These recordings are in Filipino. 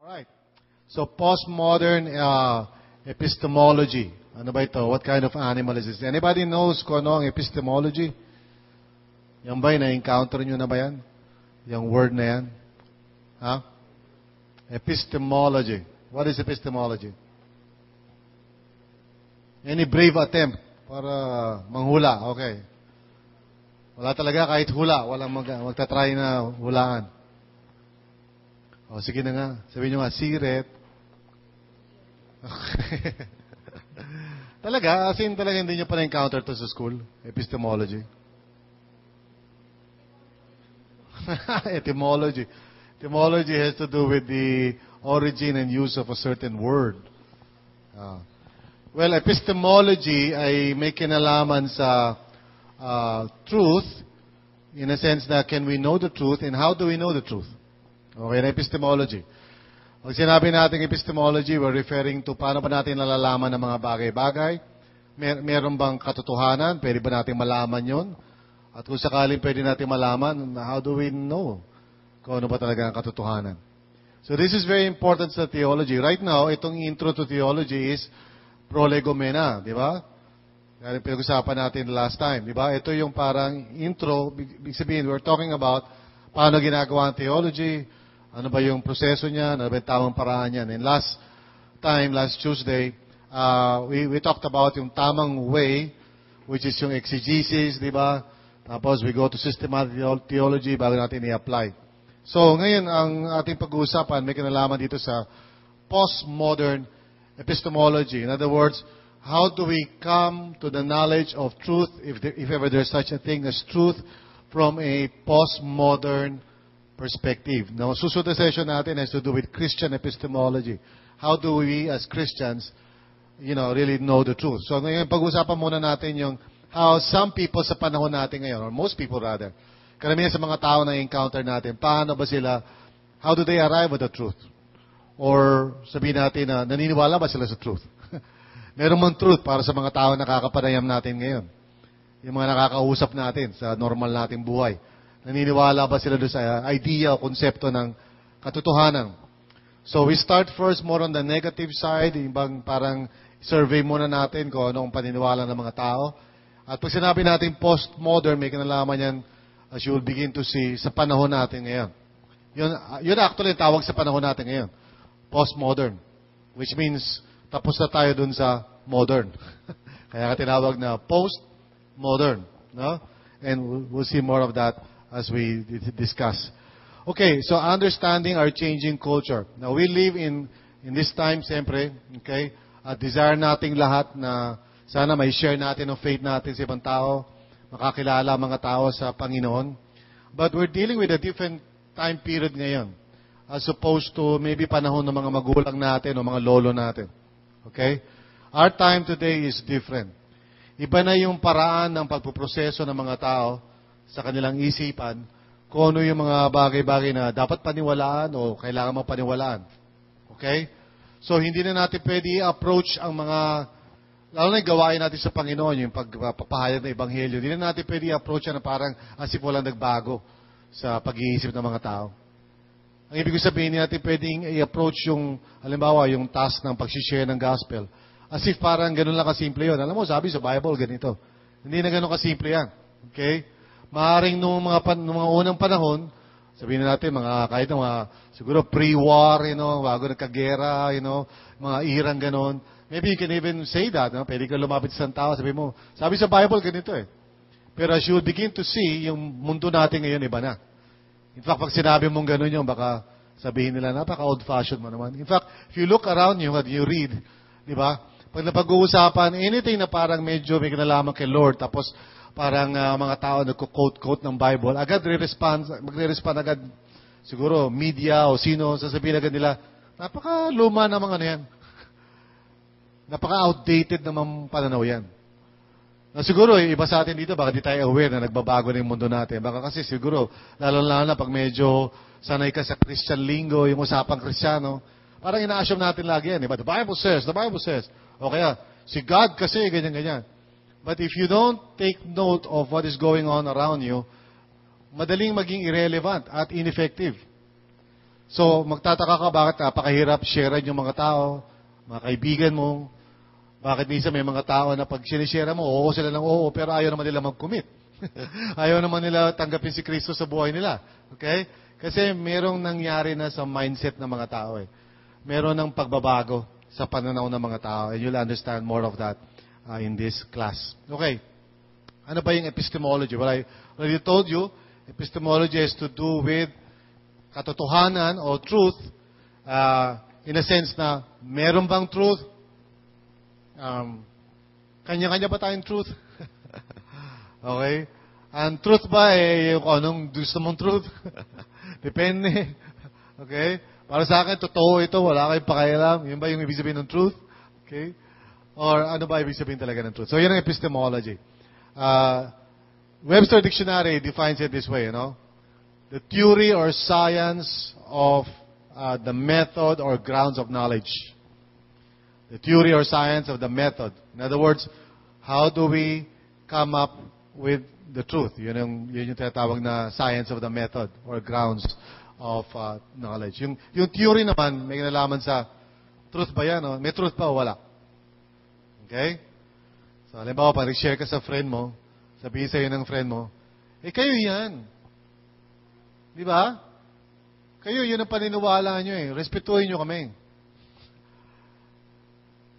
Right. So postmodern epistemology. Ano ba ito? What kind of animal is this? Anybody knows kung ano ang epistemology? Yan ba, na-encounter nyo na ba yan? Yung word na yan? Ha? Epistemology. What is epistemology? Any brave attempt para manghula? Okay. Wala talaga kahit hula. Walang magtatry na hulaan. O, sige na nga. Sabihin nyo nga, siret. Talaga? As in, talaga hindi nyo pa na-encounter to sa school? Epistemology. Etymology. Etymology has to do with the origin and use of a certain word. Well, epistemology ay may kinalaman sa truth, in a sense na can we know the truth and how do we know the truth? Okay, na epistemology. Pag sinabi natin epistemology, we're referring to paano ba natin nalalaman ng mga bagay-bagay? Meron bang katotohanan? Pwede ba natin malaman yon? At kung sakaling pwede natin malaman, how do we know kung ano ba talaga ang katotohanan? So this is very important sa theology. Right now, itong intro to theology is prolegomena, di ba? Kaya pinag-usapan natin last time, di ba? Ito yung parang intro, ibig sabihin, we're talking about paano ginagawa ang theology, ano ba yung proseso niya, ano ba yung tamang paraan niyan. And last Tuesday, we talked about yung tamang way, which is yung exegesis, di ba? Tapos we go to systematic theology bago natin i-apply. So ngayon, ang ating pag-uusapan, may kinalaman dito sa postmodern epistemology. In other words, how do we come to the knowledge of truth, if ever there's such a thing as truth, from a postmodern perspective. Now, susunod na session natin has to do with Christian epistemology. How do we as Christians, really know the truth? So ngayon, pag-usapan muna natin yung how some people sa panahon natin ngayon, or most people rather, karamihan sa mga tao na encounter natin, paano ba sila, how do they arrive at the truth? Or sabihin natin na naniniwala ba sila sa truth? Meron mang truth para sa mga tao na nakakapanayam natin ngayon. Yung mga nakakausap natin sa normal nating buhay. Naniniwala ba sila doon sa idea o konsepto ng katotohanan? So we start first more on the negative side, yung bang parang survey muna natin kung anong paniniwala ng mga tao. At pag sinabi natin postmodern, may kinalaman yan as you will begin to see sa panahon natin ngayon. Yun actually tawag sa panahon natin ngayon. Postmodern. Which means, tapos na tayo dun sa modern. Kaya tinawag na postmodern. No? And we'll see more of that as we discuss. Okay, so understanding our changing culture. Now, we live in this time, siyempre, okay? At desire nating lahat na sana may share natin ang faith natin sa ibang tao, makakilala mga tao sa Panginoon. But we're dealing with a different time period ngayon as opposed to maybe panahon ng mga magulang natin o mga lolo natin. Okay? Our time today is different. Iba na yung paraan ng pagpuproseso ng mga tao sa kanilang isipan kung ano yung mga bagay-bagay na dapat paniwalaan o kailangan mapaniwalaan. Okay? So, hindi na natin pwede approach ang mga, lalo na yung gawain natin sa Panginoon, yung pagpapahayag ng Ebanghelyo, hindi na natin pwede approach na parang as if walang nagbago sa pag-iisip ng mga tao. Ang ibig sabihin natin pwedeng i-approach yung, halimbawa, yung task ng pag-share ng gospel. As if parang ganun lang kasimple yun. Alam mo, sabi sa Bible, ganito. Hindi na ganun kasimple yan. Okay? Maaring nung mga unang panahon, sabihin natin, kahit mga, siguro pre-war, bago nagkagera, mga irang ganun. Maybe you can even say that, pwede ka lumapit sa tao, sabi sa Bible, ganito eh. Pero as you begin to see, yung mundo natin ngayon, iba na. In fact, pag sinabi mong ganun yun, baka sabihin nila, napaka-old-fashioned mo naman. In fact, if you look around you, you read, di ba? Pag napag-uusapan, anything na parang medyo may kinalaman kay Lord, tapos parang mga tao nagko-quote ng Bible, agad magre-respond agad, siguro, media o sino, sasabihin agad nila, napaka-luma na mga ano yan. Napaka-outdated na mga pananaw yan. Na siguro, iba sa atin dito, baka di tayo aware na nagbabago na yung mundo natin. Baka kasi siguro, lalo na pag medyo sanay ka sa Christian lingo, yung usapang Kristiyano, parang ina-assume natin lagi yan. Diba? The Bible says. O kaya, si God kasi, ganyan-ganyan. But if you don't take note of what is going on around you, madaling maging irrelevant at ineffective. So, magtataka ka bakit napakahirap share yung mga tao, mga kaibigan mo. Bakit minsan may mga tao na pag sinishare mo, oo sila ng oo, pero ayaw naman nila mag-commit. Ayaw naman nila tanggapin si Kristo sa buhay nila. Okay? Kasi merong nangyari na sa mindset ng mga tao eh. Meron ng pagbabago sa pananaw ng mga tao. And you'll understand more of that in this class. Okay. Ano ba yung epistemology? Well, I already told you, epistemology has to do with katotohanan o truth in a sense na meron bang truth? Kanya-kanya ba tayong truth? Okay? Ang truth ba yung anong gusto mong truth? Depende. Okay? Para sa akin, totoo ito, wala kayong pakialam. Yun ba yung ibig sabihin ng truth? Okay? Or ano ba ibig sabihin talaga ng truth? So, yan ang epistemology. Webster Dictionary defines it this way, the theory or science of the method or grounds of knowledge. The theory or science of the method. In other words, how do we come up with the truth? Yun yung tinatawag na science of the method or grounds of knowledge. Yung theory naman, may kinalaman sa truth ba yan? May truth ba o wala? Okay? So, halimbawa, pag share ka sa friend mo, sabihin sa'yo ng friend mo, kayo yan. Di ba? Kayo, yun ang paniniwala nyo eh. Respetuhin nyo kami.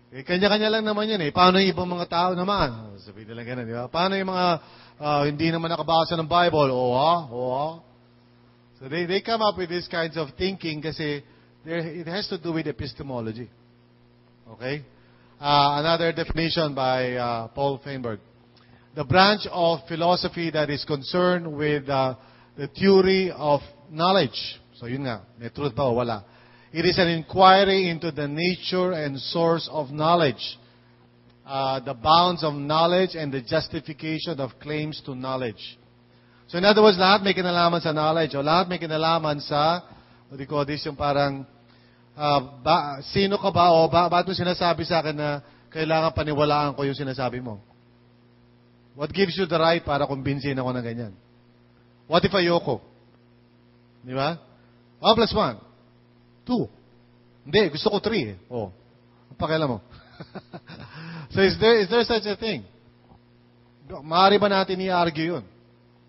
Kanya-kanya lang naman yan eh. Paano yung ibang mga tao naman? Sabihin nila ganun, di ba? Paano yung mga hindi naman nakabasa ng Bible? So they come up with these kinds of thinking kasi it has to do with epistemology. Okay? Another definition by Paul Feinberg. The branch of philosophy that is concerned with the theory of knowledge. So yun nga, may truth ba o wala? It is an inquiry into the nature and source of knowledge, the bounds of knowledge and the justification of claims to knowledge. So in other words, lahat may kinalaman sa knowledge o lahat may kinalaman sa, what do you call this, yung parang, sino ka ba o ba't mo sinasabi sa akin na kailangan paniwalaan ko yung sinasabi mo? What gives you the right para kumbinsin ako ng ganyan? What if ayoko? Di ba? 1 plus 1. 2. Hindi, gusto ko 3 eh. Ang pakialam mo. So is there such a thing? Maaari ba natin i-argue yun?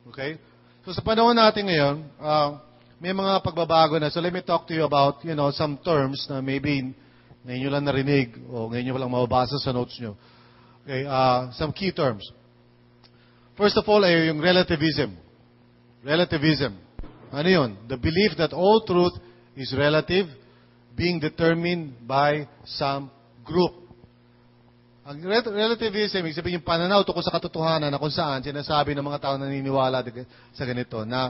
Okay? So sa panahon natin ngayon, may mga pagbabago na. So let me talk to you about, some terms na maybe ngayon nyo lang narinig o ngayon nyo lang mababasa sa notes nyo. Okay, some key terms. First of all, ay yung relativism. Relativism. Ano yun? The belief that all truth is relative, being determined by some group. Ang relativism, ibig sabihin yung pananaw tungkol sa katotohanan na kung saan sinasabi ng mga tao na naniniwala sa ganito, na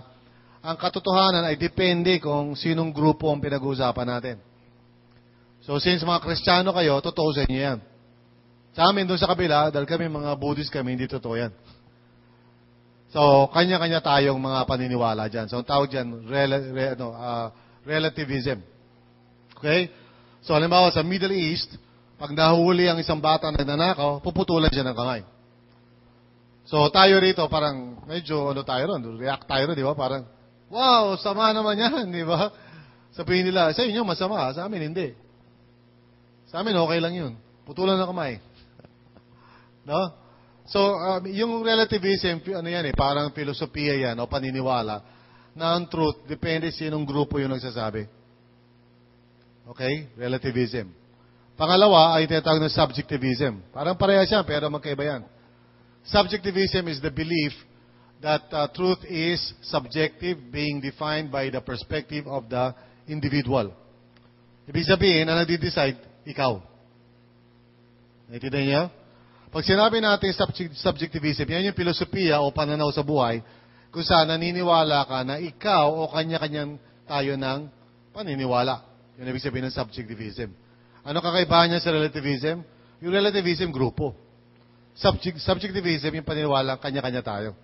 ang katotohanan ay depende kung sinong grupo ang pinag-uusapan natin. So, since mga Kristiyano kayo, totoo sa inyo yan. Sa amin, doon sa kabila, dahil kami mga Buddhist kami, hindi totoo yan. So, kanya-kanya tayong mga paniniwala dyan. So, ang tawag dyan, relativism. Okay? So, halimbawa, sa Middle East, pag nahuli ang isang bata na nagnanakaw, puputulan siya ng kamay. So, tayo rito, parang, medyo, tayo ron, react tayo ron, di ba? Parang, wow, sama naman yan, di ba? Sabihin nila, sa inyo masama, sa amin hindi. Sa amin, okay lang yun. Putulan ng kamay. No? So, yung relativism, parang filosofiya yan, o paniniwala, na ang truth, depende sinong grupo yung nagsasabi. Okay? Relativism. Pangalawa, ay tinatawag na subjectivism. Parang pareha siya, pero magkaiba yan. Subjectivism is the belief that truth is subjective, being defined by the perspective of the individual. Ibig sabihin, na nagdi-decide, ikaw. Naintindihan niyo? Pag sinabi natin subjectivism, yan yung filosofiya o pananaw sa buhay kung saan naniniwala ka na ikaw o kanya-kanyang tayo ng paniniwala. Yun ibig sabihin ng subjectivism. Ano kakaibahan niya sa relativism? Yung relativism, grupo. Subjectivism, yung paniniwala, kanya-kanya tayo.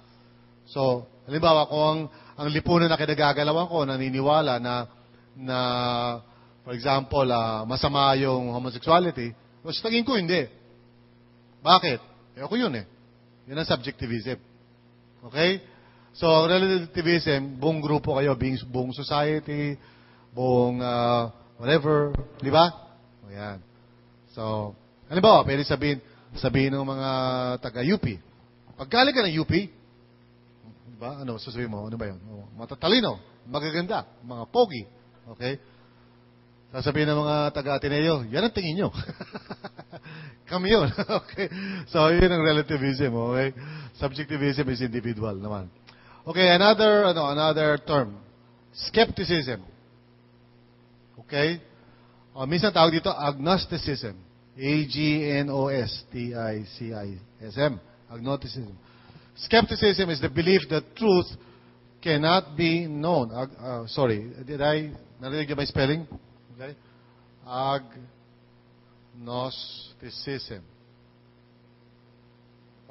So, halimbawa, kung ang lipunan na kinagagalawan ko, naniniwala na for example, masama yung homosexuality, mas tingin ko hindi. Bakit? Ako yun eh. Yun ang subjectivism. Okay? So, relativism, buong grupo kayo, buong society, buong whatever, di ba? O yan. So, ano ba, pwede sabihin ng mga taga-UP. Pag galing ka ng UP, di ba? Ano, sasabihin mo, ano ba yun? Matatalino, magaganda, mga pogi. Okay? Sasabihin ng mga taga-Ateneo, yan ang tingin nyo. Kami yun. Okay? So, yun ang relativism. Okay? Subjectivism is individual naman. Okay, another term. Skepticism. Okay? Minsan tawag dito, agnosticism. A-G-N-O-S-T-I-C-I-S-M. Agnosticism. Skepticism is the belief that truth cannot be known. Narinig niyo ba yung spelling? Okay? Agnosticism.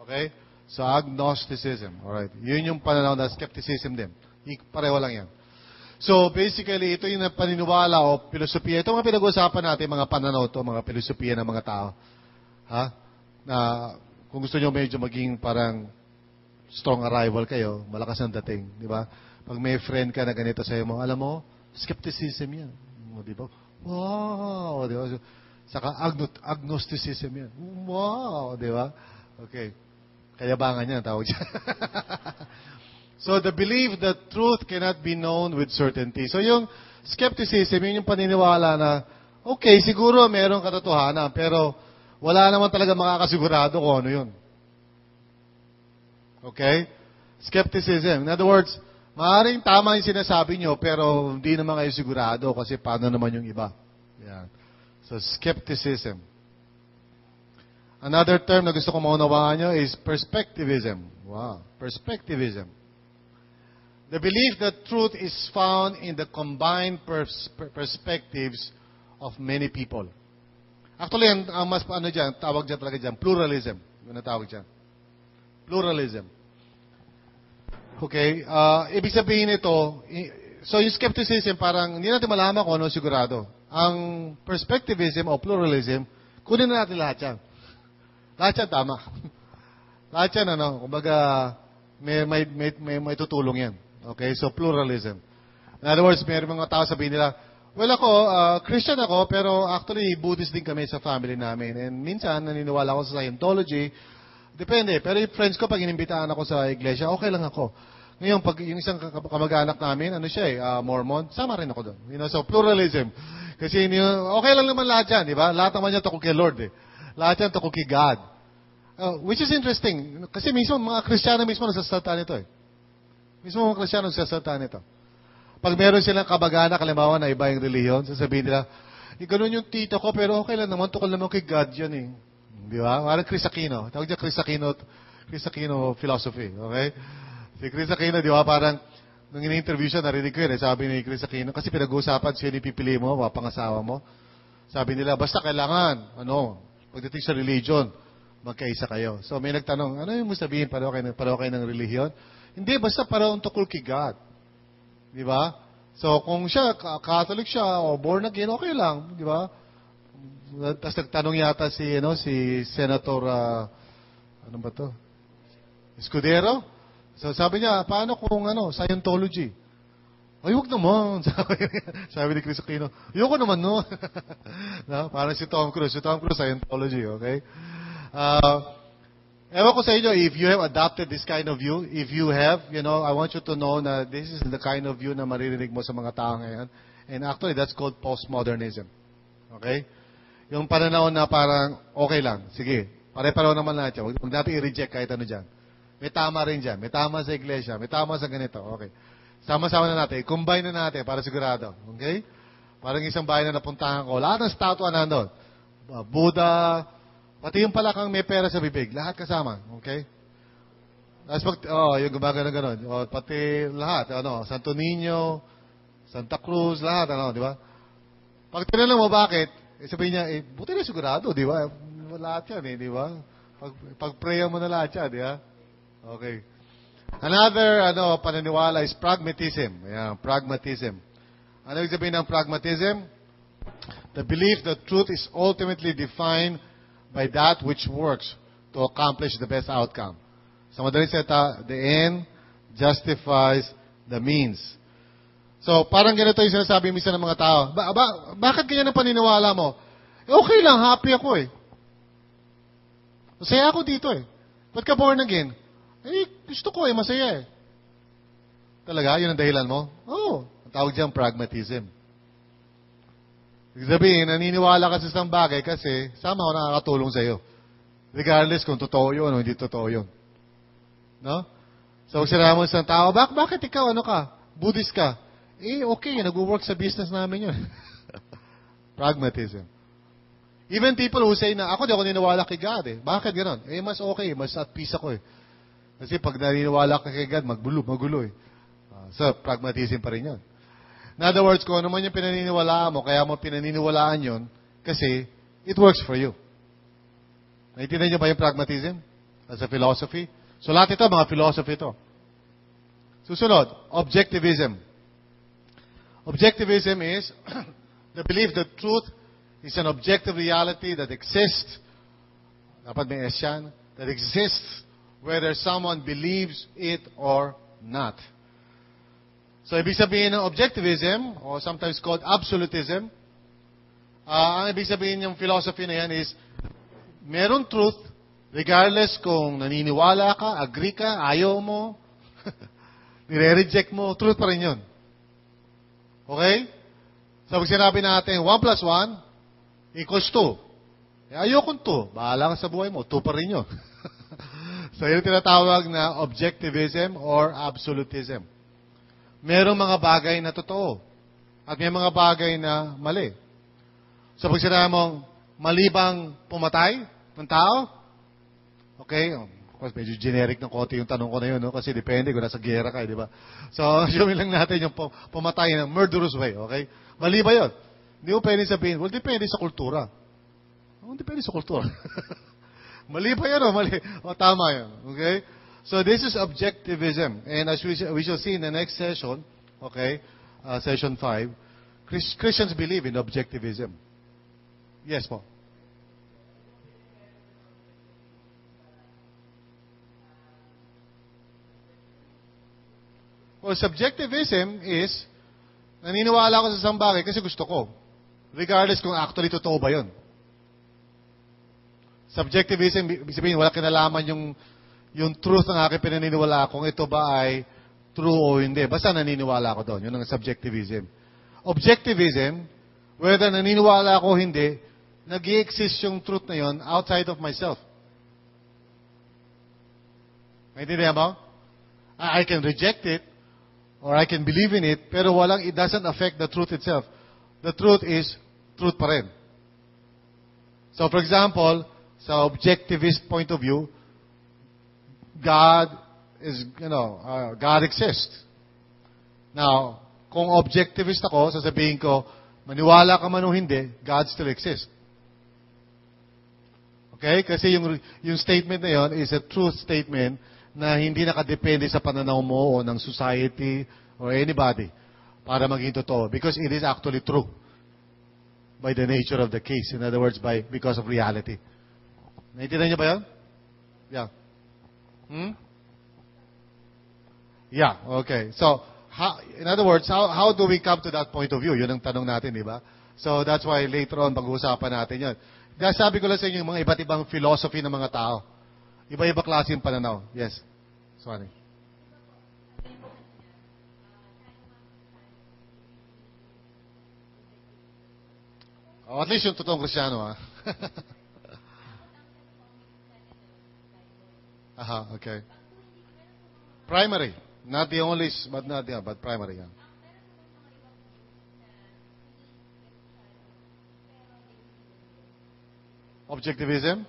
Okay? So, agnosticism. Alright. Yun yung pananaw na skepticism din. Pareho lang yan. So, basically, ito yung paniniwala o filosofiya. Ito mga pinag-uusapan natin, mga pananaw to, mga filosofiya ng mga tao. Ha? Na, kung gusto nyo medyo maging parang strong arrival kayo, malakas ang dating. Di ba? Pag may friend ka na ganito sa'yo mo, alam mo, skepticism yan. Di ba? Wow! Di ba? Saka agnosticism yan. Wow! Di ba? Okay. Kayabangan yan, tawag siya. So, the belief that truth cannot be known with certainty. So, yung skepticism, yun yung paniniwala na, okay, siguro mayroong katotohanan, pero wala naman talaga makakasigurado kung ano yun. Okay? Skepticism. In other words, maaaring tama yung sinasabi nyo, pero hindi naman kayo sigurado kasi paano naman yung iba. Yan. So, skepticism. Another term na gusto ko maunawaan nyo is perspectivism. Wow. Perspectivism. The belief that truth is found in the combined perspectives of many people. Actually, ang mas tawag dyan talaga dyan, pluralism. Yung natawag dyan. Pluralism. Okay? Ibig sabihin ito, so yung skepticism, parang hindi natin malaman kung ano sigurado. Ang perspectivism o pluralism, kunin na natin lahat yan. Lahat yan tama. Lahat yan, kumbaga, may tutulong yan. Okay? So, pluralism. In other words, may mga tao sabihin nila, well, ako, Christian ako, pero actually, Buddhist din kami sa family namin. And minsan, naniniwala ako sa Scientology. Depende. Pero yung friends ko, pag inimbitahan ako sa iglesia, okay lang ako. Ngayon, pag yung isang kamag-anak namin, Mormon, sama rin ako doon. So, pluralism. Kasi, okay lang naman lahat yan, di ba? Lahat naman yan tukol kay Lord, eh. Lahat yan tukol kay God. Which is interesting. Kasi mismo, mga Kristiyano mismo nagsasalita nito, eh. Mismo mga Kristiyano nagsasalita nito. Pag meron silang kabag-anak, halimbawa na iba yung relihiyon, sasabihin nila, ganun yung tito ko, pero okay lang naman, tukol naman kay God yan, eh. Di ba? Parang Chris Aquino. Tawag niya Chris Aquino philosophy. Okay? Si Chris Aquino, di ba, parang, nung in-interview siya, narinig ko yun, sabi ni Chris Aquino, kasi pinag-uusapan siya ni pipili mo, pangasawa mo. Sabi nila, basta kailangan, pagdating sa religion, magkaisa kayo. So may nagtanong, ano yung mo sabihin, pareho kayo ng relihiyon? Hindi, basta parehong tukol kay God. Di ba? So kung siya, Catholic siya, o born again, okay lang. Di ba? Tapos nagtanong yata si Senator, ano ba to? Escudero? So sabi niya, paano kung Scientology? Ay, huwag naman. Sabi ni Chris Aquino, ayoko naman, no? No? Parang si Tom Cruise. Si Tom Cruise, Scientology, okay? Ewan ko sa inyo, if you have adopted this kind of view, if you have, I want you to know na this is the kind of view na maririnig mo sa mga tao ngayon. And actually, that's called postmodernism. Okay? Yung pananaw na parang, okay lang, sige, pare-pareho naman lahat yan. Huwag natin i-reject kahit ano dyan. May tama rin dyan. May tama sa iglesia. May tama sa ganito. Okay. Sama-sama na natin. Combine na natin para sigurado. Okay? Parang isang bahay na napuntahan ko. Lahat ng statua nandun. Buddha, pati yung palakang may pera sa bibig. Lahat kasama. Okay? Tapos yung gumagano ganon. Pati lahat. Santo Niño, Santa Cruz, lahat. Di ba? Pag tinanong mo bakit, sabihin niya, buti na sigurado, di ba? Lahat yan, di ba? Pag-prayer mo na lahat yan, di ba? Okay. Another, paniniwala is pragmatism. Ayan, pragmatism. Ano yung sabihin ng pragmatism? The belief that truth is ultimately defined by that which works to accomplish the best outcome. Sa madaling salita, the end justifies the means. So, parang ganito yung sinasabi minsan ng mga tao. Bakit ganyan ang paniniwala mo? Okay lang, happy ako eh. Masaya ako dito eh. Ba't ka born again? Gusto ko eh, masaya eh. Talaga? Yun ang dahilan mo? Oo. Ang tawag dyan, pragmatism. Ibig sabihin, naniniwala ka sa isang bagay kasi sama ko nakakatulong sa iyo. Regardless kung totoo yun o hindi totoo yun. No? So, kung sinabi mo sa isang tao, bakit ikaw, Buddhist ka? Okay, nag-work sa business namin yun. Pragmatism. Even people who say na, ako di ako niniwala kay God eh. Bakit ganon? Mas okay, mas at peace ako eh. Kasi pag naniniwala ka kay God, magulo eh. So, pragmatism pa rin yun. In other words, kung ano man yung pinaniniwalaan mo, kaya mo pinaniniwalaan yun, kasi it works for you. Naintindihan niyo ba yung pragmatism? As a philosophy? So, lahat ito, mga philosophy ito. Susunod, objectivism. Objectivism is the belief that truth is an objective reality that exists, dapat may S yan, that exists whether someone believes it or not. So, ibig sabihin ng objectivism, or sometimes called absolutism, ang ibig sabihin ng philosophy na yan is, meron truth, regardless kung naniniwala ka, agree ka, ayaw mo, nire-reject mo, truth pa rin yun. Okay? So, pag sinabi natin, 1 plus 1 equals 2. Ayokong 2. Bahala ka sa buhay mo. 2 pa rin yun. So, yun tinatawag na objectivism or absolutism. Merong mga bagay na totoo. At may mga bagay na mali. So, pag sinabi mong mali bang pumatay ng tao? Okay? Of course, medyo generic ng konti yung tanong ko na yun, no? Kasi depende kung nasa gera ka, di ba? So, assume lang natin yung pumatay ng murderous way, okay? Mali ba yun? Hindi mo pwede sabihin, well, depende sa kultura. Depende sa kultura. Mali ba yun o mali? Tama yun, okay? So, this is objectivism. And as we shall see in the next session, okay, session 5, Christians believe in objectivism. Yes po. Well, subjectivism is, naniniwala ko sa isang bagay kasi gusto ko. Regardless kung actually totoo ba yun. Subjectivism, ibig sabihin, wala kinalaman yung truth ng aking pinaniniwala kung ito ba ay true o hindi. Basta naniniwala ako doon. Yun ang subjectivism. Objectivism, whether naniniwala ako o hindi, nag-i-exist yung truth na yun outside of myself. Naintindihan mo? I can reject it or I can believe in it, pero it doesn't affect the truth itself. The truth is truth pa rin. So, for example, sa objectivist point of view, God exists. Now, kung objectivist ako, sasabihin ko, maniwala ka man o hindi, God still exists. Okay? Kasi yung statement na yon is a truth statement na hindi nakadepende sa pananaw mo o ng society or anybody para maging totoo. Because it is actually true by the nature of the case. In other words, because of reality. Naintindihan niyo ba yan? Yeah. Yeah, okay. So, in other words, how do we come to that point of view? Yun ang tanong natin, di ba? So, that's why later on, pag-uusapan natin yun. Kaya sabi ko lang sa inyo, yung mga iba't ibang philosophy ng mga tao. Iba-iba klase yung pananaw. Yes. Sorry. At least yung totoong Kristiyano, ha? Aha, okay. Primary. Not the only, but primary. Yeah. Objectivism?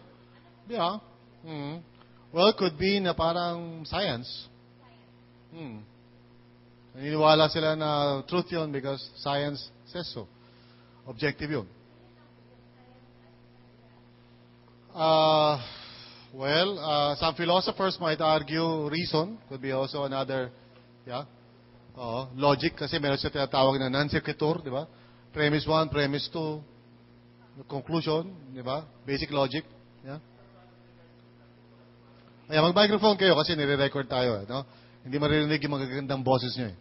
Yeah. Well, it could be na parang science. Naniniwala sila na truth yun because science says so. Objective yun. Some philosophers might argue reason could be also another, logic kasi meron siya tinatawag na non sequitur, di ba? Premise 1, premise 2, conclusion, di ba? Basic logic, yeah. Ay, mag-microphone kayo kasi nire-record tayo, no? Hindi maririnig yung magagandang boses niyo eh.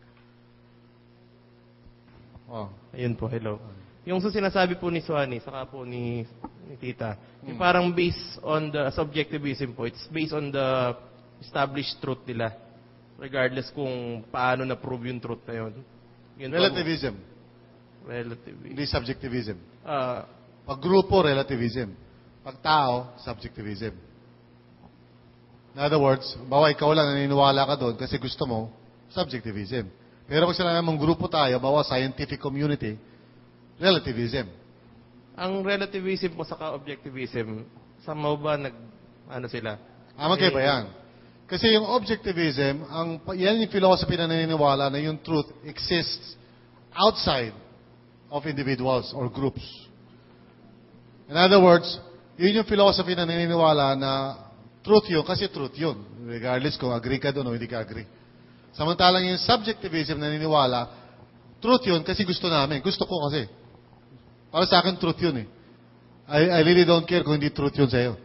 Oh. Ayun po, hello. Yung sa sinasabi po ni Swanee, saka po ni Tita, yung parang based on the subjectivism po, it's based on the established truth nila. Regardless kung paano na-prove yung truth na yun. Yun po, Relativism. relativism. Hindi subjectivism. Ah, Pag grupo, relativism. Pag tao, subjectivism. In other words, bawa ikaw lang naniniwala ka doon kasi gusto mo, subjectivism. Pero kung sila namang grupo tayo, bawa scientific community, relativism. ang relativism po saka objectivism, somehow ba ano sila? Magkaiba yan. Kasi yung objectivism, yan yung philosophy na naniniwala na yung truth exists outside of individuals or groups. In other words, yun yung philosophy na naniniwala na truth yun, kasi truth yun. Regardless kung agree ka doon o hindi ka agree. Samantalang yung subjectivism na naniniwala, truth yun kasi gusto namin. Gusto ko kasi. Para sa akin, truth yun eh. I really don't care kung hindi truth yun sa'yo.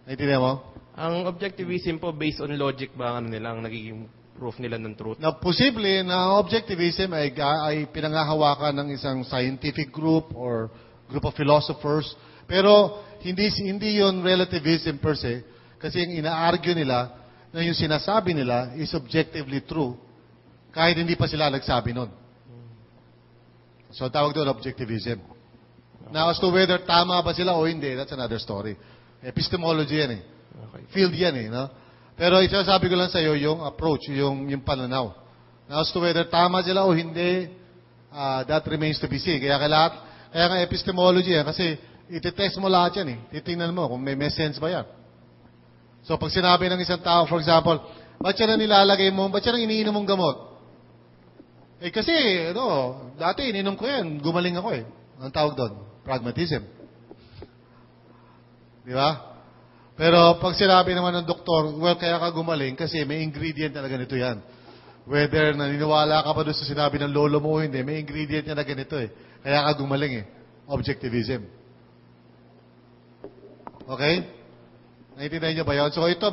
Naintindihan mo? Ang objectivism po based on logic ba ang nila ang nagiging proof nila ng truth? Na posible na objectivism ay pinangahawakan ng isang scientific group or group of philosophers. Pero hindi yun relativism per se. Kasi yung ina-argue nila na yung sinasabi nila is objectively true kahit hindi pa sila nagsabi nun. So tawag doon objectivism. Now as to whether tama ba sila o hindi, that's another story. Epistemology yan eh. Okay. Field yan eh. No? Pero sabi ko lang sa iyo yung approach, yung pananaw. Now as to whether tama sila o hindi, that remains to be seen. Kaya nga epistemology yan kasi iti-test mo lahat yan eh. Titingnan mo kung may sense ba yan. So pag sinabi ng isang tao, for example, ba't yan ang nilalagay mo, ba't yan ang iniinom mong gamot? Eh kasi, dati ininom ko yan, gumaling ako eh. Ang tawag doon? Pragmatism. Di ba? Pero pag sinabi naman ng doktor, well, kaya ka gumaling kasi may ingredient na ganito yan. Whether naniniwala ka pa doon sa sinabi ng lolo mo o hindi, may ingredient niya na ganito eh. Kaya ka gumaling eh. Objectivism. Okay? Naintindihan niyo ba yun? So ito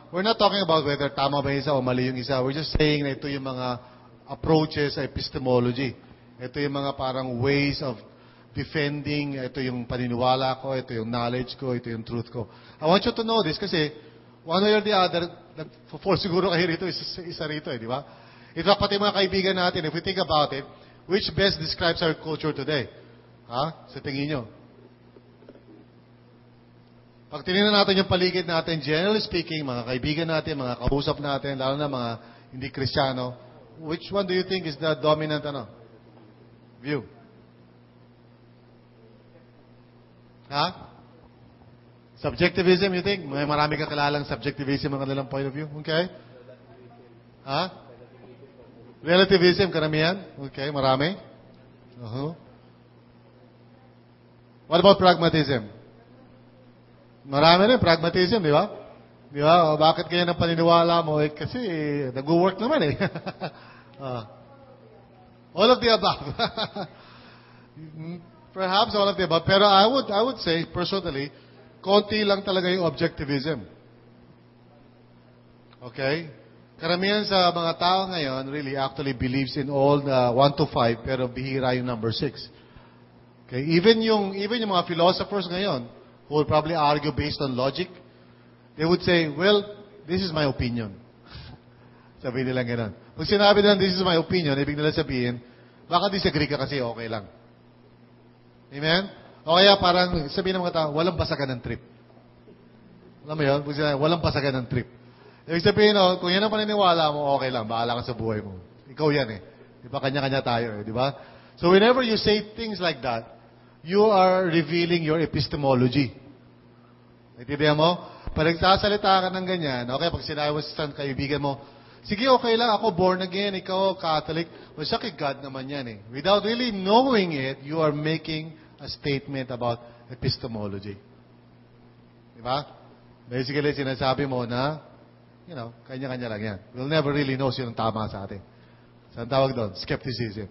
we're not talking about whether tama ba yung isa o mali yung isa. We're just saying na ito yung mga approaches sa epistemology. Ito yung mga parang ways of defending, ito yung paniniwala ko, ito yung knowledge ko, ito yung truth ko. I want you to know this kasi one way or the other, for siguro kayo rito, isa rito eh, di ba? Ito pati mga kaibigan natin, if we think about it, which best describes our culture today? Ha? Sa tingin nyo? Pag tinignan natin yung paligid natin, generally speaking, mga kaibigan natin, mga kausap natin, lalo na mga hindi Kristiyano, which one do you think is the dominant view? Ha? Subjectivism, you think? May marami kakilalang subjectivism ang kanilang point of view? Okay? Ha? Relativism, karamihan? Okay, marami? What about pragmatism? Marami rin, pragmatism, di ba? Di ba? Bakit kaya ng paniniwala mo? Eh, kasi nag-work naman eh. All of the above. Perhaps all of the above. Pero I would say, personally, konti lang talaga yung objectivism. Okay? Karamihan sa mga tao ngayon really actually believes in all the 1 to 5, pero bihira yung number 6. Okay? Even yung mga philosophers ngayon, who will probably argue based on logic, they would say, well, this is my opinion. Sabihin nila gano'n. Pag sinabi nila, this is my opinion, ibig nila sabihin, baka disagree ka kasi okay lang. Amen? O kaya parang, sabihin ng mga tao, walang basagan ng trip. Alam mo yun? Pag sinabi, walang basagan ng trip. Ibig sabihin, kung yan ang paniniwala mo, okay lang, bahala ka sa buhay mo. Ikaw yan eh. Di ba? Kanya-kanya tayo eh. Di ba? So whenever you say things like that, you are revealing your epistemology. Naintindihan mo? Pag nagsasalita ka ng ganyan, okay, pag sinabi mo sa kaibigan mo, sige, okay lang, ako born again, ikaw Catholic, well, sa kay God naman yan eh. Without really knowing it, you are making a statement about epistemology. Di ba? Basically, sinasabi mo na, kanya-kanya lang yan. We'll never really know sinong tama sa atin. Saan tawag doon? Skepticism.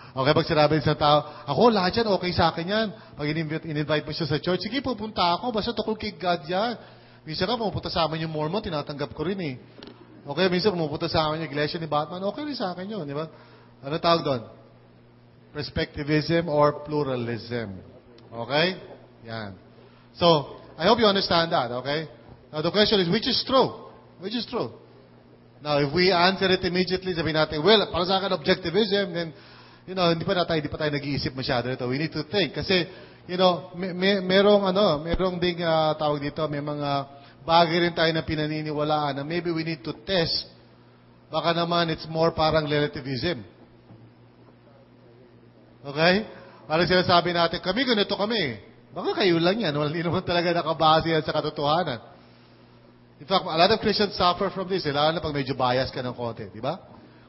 Okay, pag sinabi sa tao, ako, lahat yan, okay sa akin yan. Pag in-invite mo siya sa church, sige, pupunta ako, basta tukol kay God yan. Minsan ka, pumupunta sa amin yung Mormon, tinatanggap ko rin eh. Okay, minsan pumupunta sa amin yung iglesia ni Batman, okay rin sa akin yun, di ba? Ano tawag doon? Perspectivism or pluralism. Okay? Yan. So, I hope you understand that, okay? Now, the question is, which is true? Which is true? Now, if we answer it immediately, sabihin natin, well, para sa akin, objectivism, then, hindi pa tayo nag-iisip masyado ito. We need to think. Kasi, merong ding tawag dito, may mga bagay rin tayo na pinaniniwalaan na maybe we need to test. Baka naman, it's more parang relativism. Okay? Parang sinasabi natin, kami ganito kami. Baka kayo lang yan. Hindi naman talaga nakabase yan sa katotohanan. In fact, a lot of Christians suffer from this. Lalo na pag medyo bias ka ng konti. Di ba?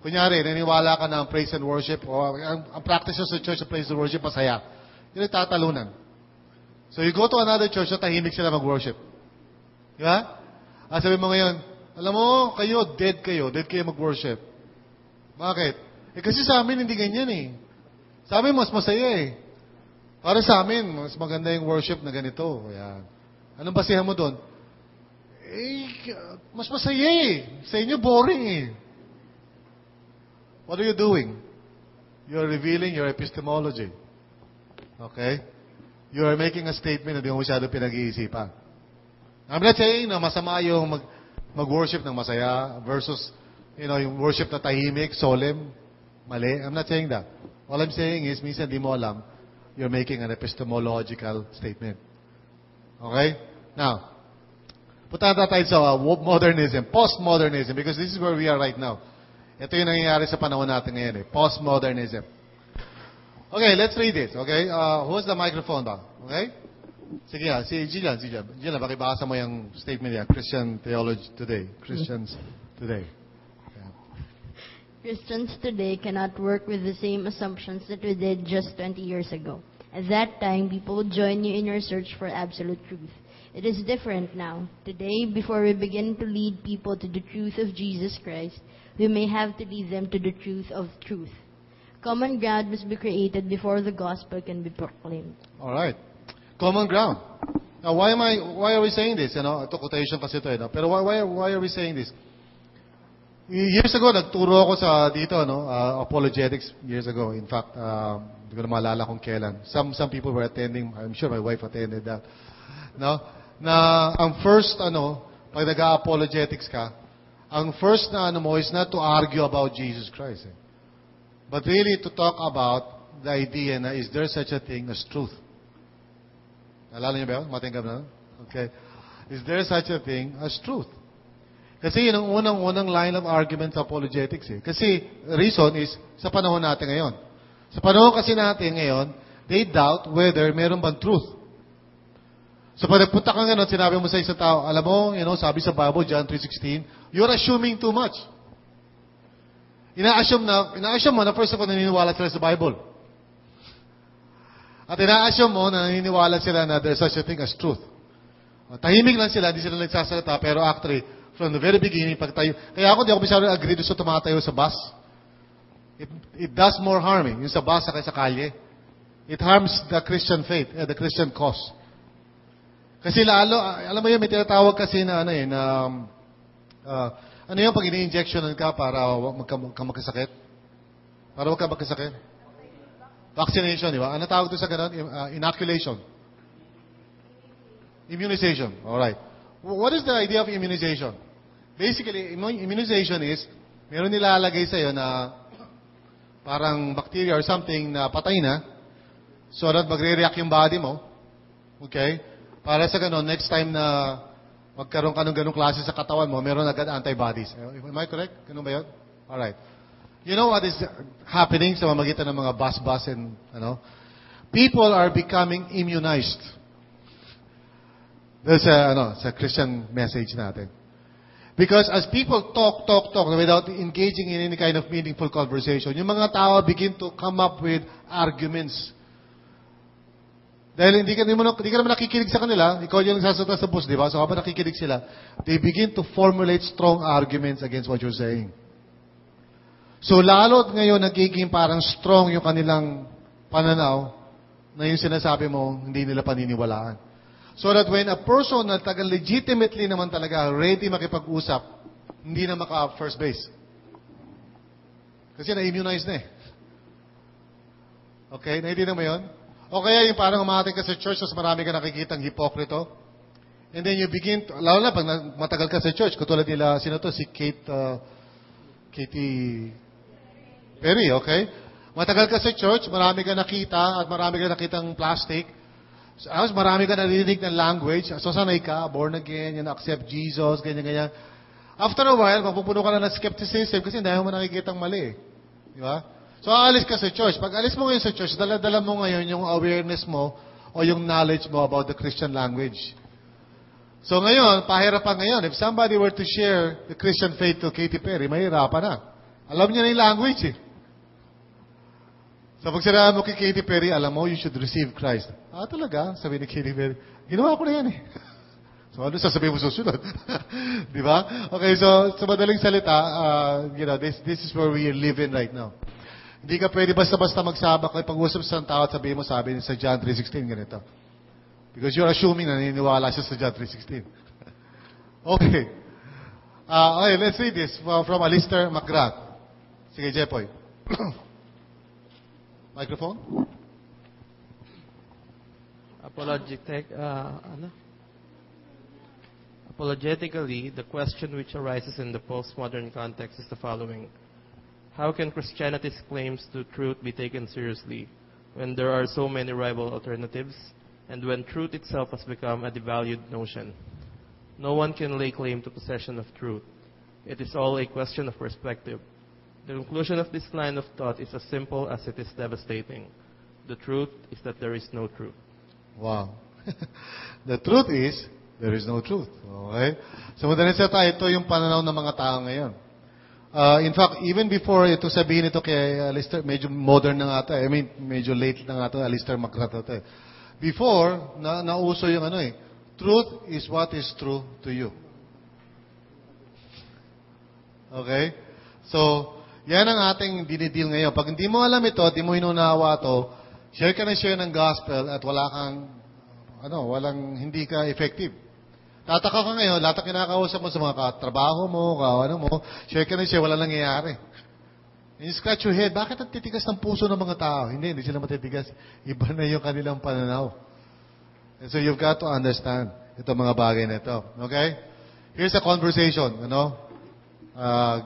Kunyari, naniniwala ka ng praise and worship o ang practice sa church sa praise and worship, masaya. Yun ang tatalunan. So you go to another church na tahimik sila mag-worship. Di ba? Sabi mo ngayon, alam mo, dead kayo mag-worship. Bakit? Kasi sa amin, hindi ganyan eh. Sa amin, mas masaya eh. Para sa amin, mas maganda yung worship na ganito. Ayan. Anong basihan mo doon? Mas masaya eh. Sa inyo, boring eh. What are you doing? You're revealing your epistemology. Okay? You are making a statement na di mo masyado pinag-iisipan. I'm not saying na masama yung mag-worship ng masaya versus, yung worship na tahimik, solemn, mali. I'm not saying that. All I'm saying is, minsan di mo alam, you're making an epistemological statement. Okay? Now, punta na tayo sa modernism, postmodernism, because this is where we are right now. Ito yung nangyayari sa panahon natin ngayon eh. Postmodernism. Okay, let's read this. Okay? Who's the microphone ba? Okay? Sige nga, si Gillian, pakibasa mo yung statement niya. Christian Theology Today. Christians Today. Christians today cannot work with the same assumptions that we did just 20 years ago. At that time, people would join you in your search for absolute truth. It is different now. Today, before we begin to lead people to the truth of Jesus Christ, we may have to lead them to the truth of truth. Common ground must be created before the gospel can be proclaimed. All right. Common ground. Now, why are we saying this? Ito quotation kasi ito. Pero why are we saying this? Years ago, nagturo ako sa dito, apologetics years ago. In fact, hindi ko na maalala kung kailan. Some people were attending. I'm sure my wife attended that. No? Na ang first, pag nag-apologetics ka, ang first na mo is not to argue about Jesus Christ. But really to talk about the idea na is there such a thing as truth? Naalala niyo ba yun? Matinggap na? Okay. Is there such a thing as truth? Kasi yun ang unang line of argument sa apologetics eh. Kasi reason is sa panahon natin ngayon. Sa panahon kasi natin ngayon, they doubt whether meron bang truth. So pag nagpunta ka ngayon, sinabi mo sa isang tao, alam mo, sabi sa Bible, John 3:16, you're assuming too much. Ina-assume mo na first of all naniniwala sila sa Bible. At ina-assume mo na naniniwala sila na there's such a thing as truth. Tahimik lang sila, hindi sila nagsasalita, pero actually, from the very beginning, kaya ako di ako masyado agree doon sa tumatayo sa bus. It does more harming, yung sa bus sa kalye. It harms the Christian faith, the Christian cause. Kasi alam mo yun, may tinatawag kasi na yung pag ini-injectionan ka para wag ka magkasakit? Para wag ka magkasakit? Vaccination, di ba? Ano tawag doon sa ganun? Inoculation. Immunization. Alright. What is the idea of immunization? Basically, immunization is, meron nilalagay sa'yo na parang bacteria or something na patay na, so that magre-react yung body mo. Okay? Para sa ganun, next time na magkaroon ka ng ganung klase sa katawan mo, meron agad antibodies. Am I correct? Ganun ba yun? Alright. You know what is happening sa mamagitan ng mga bus and, people are becoming immunized. That's sa Christian message natin. Because as people talk without engaging in any kind of meaningful conversation, yung mga tao begin to come up with arguments. Dahil hindi ka naman nakikinig sa kanila, ikaw yung nagsasalita sa bus, di ba? So habang nakikinig sila, they begin to formulate strong arguments against what you're saying. So lalo't ngayon nagiging parang strong yung kanilang pananaw na yung sinasabi mo, hindi nila paniniwalaan. So that when a person na legitimately naman talaga ready makipag-usap, hindi na maka-first base. Kasi na-immunize na eh. Okay? Naiintindihan mo yun? O kaya yung parang umating ka sa church, tapos marami ka nakikitang hipokrito. And then you begin, lalo na pag matagal ka sa church, katulad nila, sino to? Si Katy Perry, okay? Matagal ka sa church, marami ka nakita, at marami ka nakitang plastic. Tapos marami ka narinig ng language. So sanay ka, born again, accept Jesus, ganyan-ganyan. After a while, mapupuno ka na ng skepticism kasi dahil mo nakikitang mali. Di ba? So, aalis ka sa church. Pag alis mo ngayon sa church, dala-dala mo ngayon yung awareness mo o yung knowledge mo about the Christian language. So, ngayon, pahirapan ngayon. If somebody were to share the Christian faith to Katy Perry, mahirapan na. Alam niya na yung language eh. So, pag sinabi mo kay Katy Perry, alam mo, you should receive Christ. Ah, talaga? Sabi ni Katy Perry, ginawa ko na yan eh. So, ano sasabihin mo susunod? Di ba? Okay, so, sa madaling salita, this is where we live in right now. Hindi ka pwede basta-basta magsabak kay pag-usap sa tao at sabihin mo, sabi sa John 3:16, ganito. Because you're assuming na naniniwala siya sa John 3:16. Okay. Okay, let's read this from Alistair McGrath. Sige, Jepoy. Microphone? Apologetically, the question which arises in the postmodern context is the following. How can Christianity's claims to truth be taken seriously when there are so many rival alternatives and when truth itself has become a devalued notion? No one can lay claim to possession of truth. It is all a question of perspective. The conclusion of this line of thought is as simple as it is devastating. The truth is that there is no truth. Wow. The truth is, there is no truth. Okay? So, madaling salita, ito yung pananaw ng mga tao ngayon. In fact, even before ito sabihin ito kay Alistair, medyo modern na nga ito. I mean, medyo late na nga ito, Alistair McGrath ito. Before, nauso yung truth is what is true to you. Okay? So, yan ang ating dinidil ngayon. Pag hindi mo alam ito, di mo inunawa ito, share ka ng gospel at hindi ka effective. Tataka ka ngayon, lahat ang kinakausap mo sa mga katrabaho mo, share ka wala nangyayari. And you scratch your head, bakit ang titigas ng puso ng mga tao? Hindi sila matitigas. Iba na yung kanilang pananaw. And so you've got to understand itong mga bagay na ito. Okay? Here's a conversation,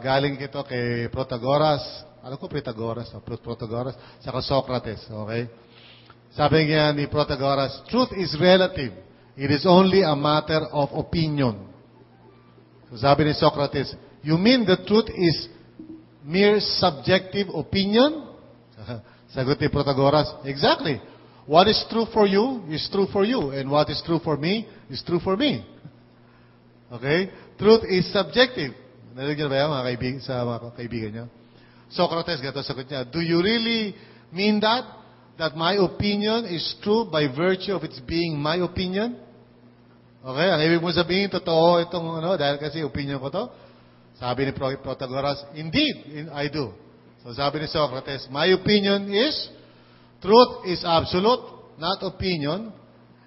galing ito kay Protagoras. Alam ko Protagoras, saka Socrates. Okay? Sabi niya ni Protagoras, truth is relative. It is only a matter of opinion. So sabi ni Socrates, you mean the truth is mere subjective opinion? Sagot ni Protagoras, exactly. What is true for you is true for you. And what is true for me is true for me. Okay? Truth is subjective. Narinig niyo ba yan, mga kaibigan niyo? Socrates, gato sagot niya, do you really mean that? That my opinion is true by virtue of its being my opinion? Okay, ang ibig mo sabihin, totoo itong, dahil kasi opinion ko to? Sabi ni Protagoras, indeed, I do. So sabi ni Socrates, my opinion is, truth is absolute, not opinion,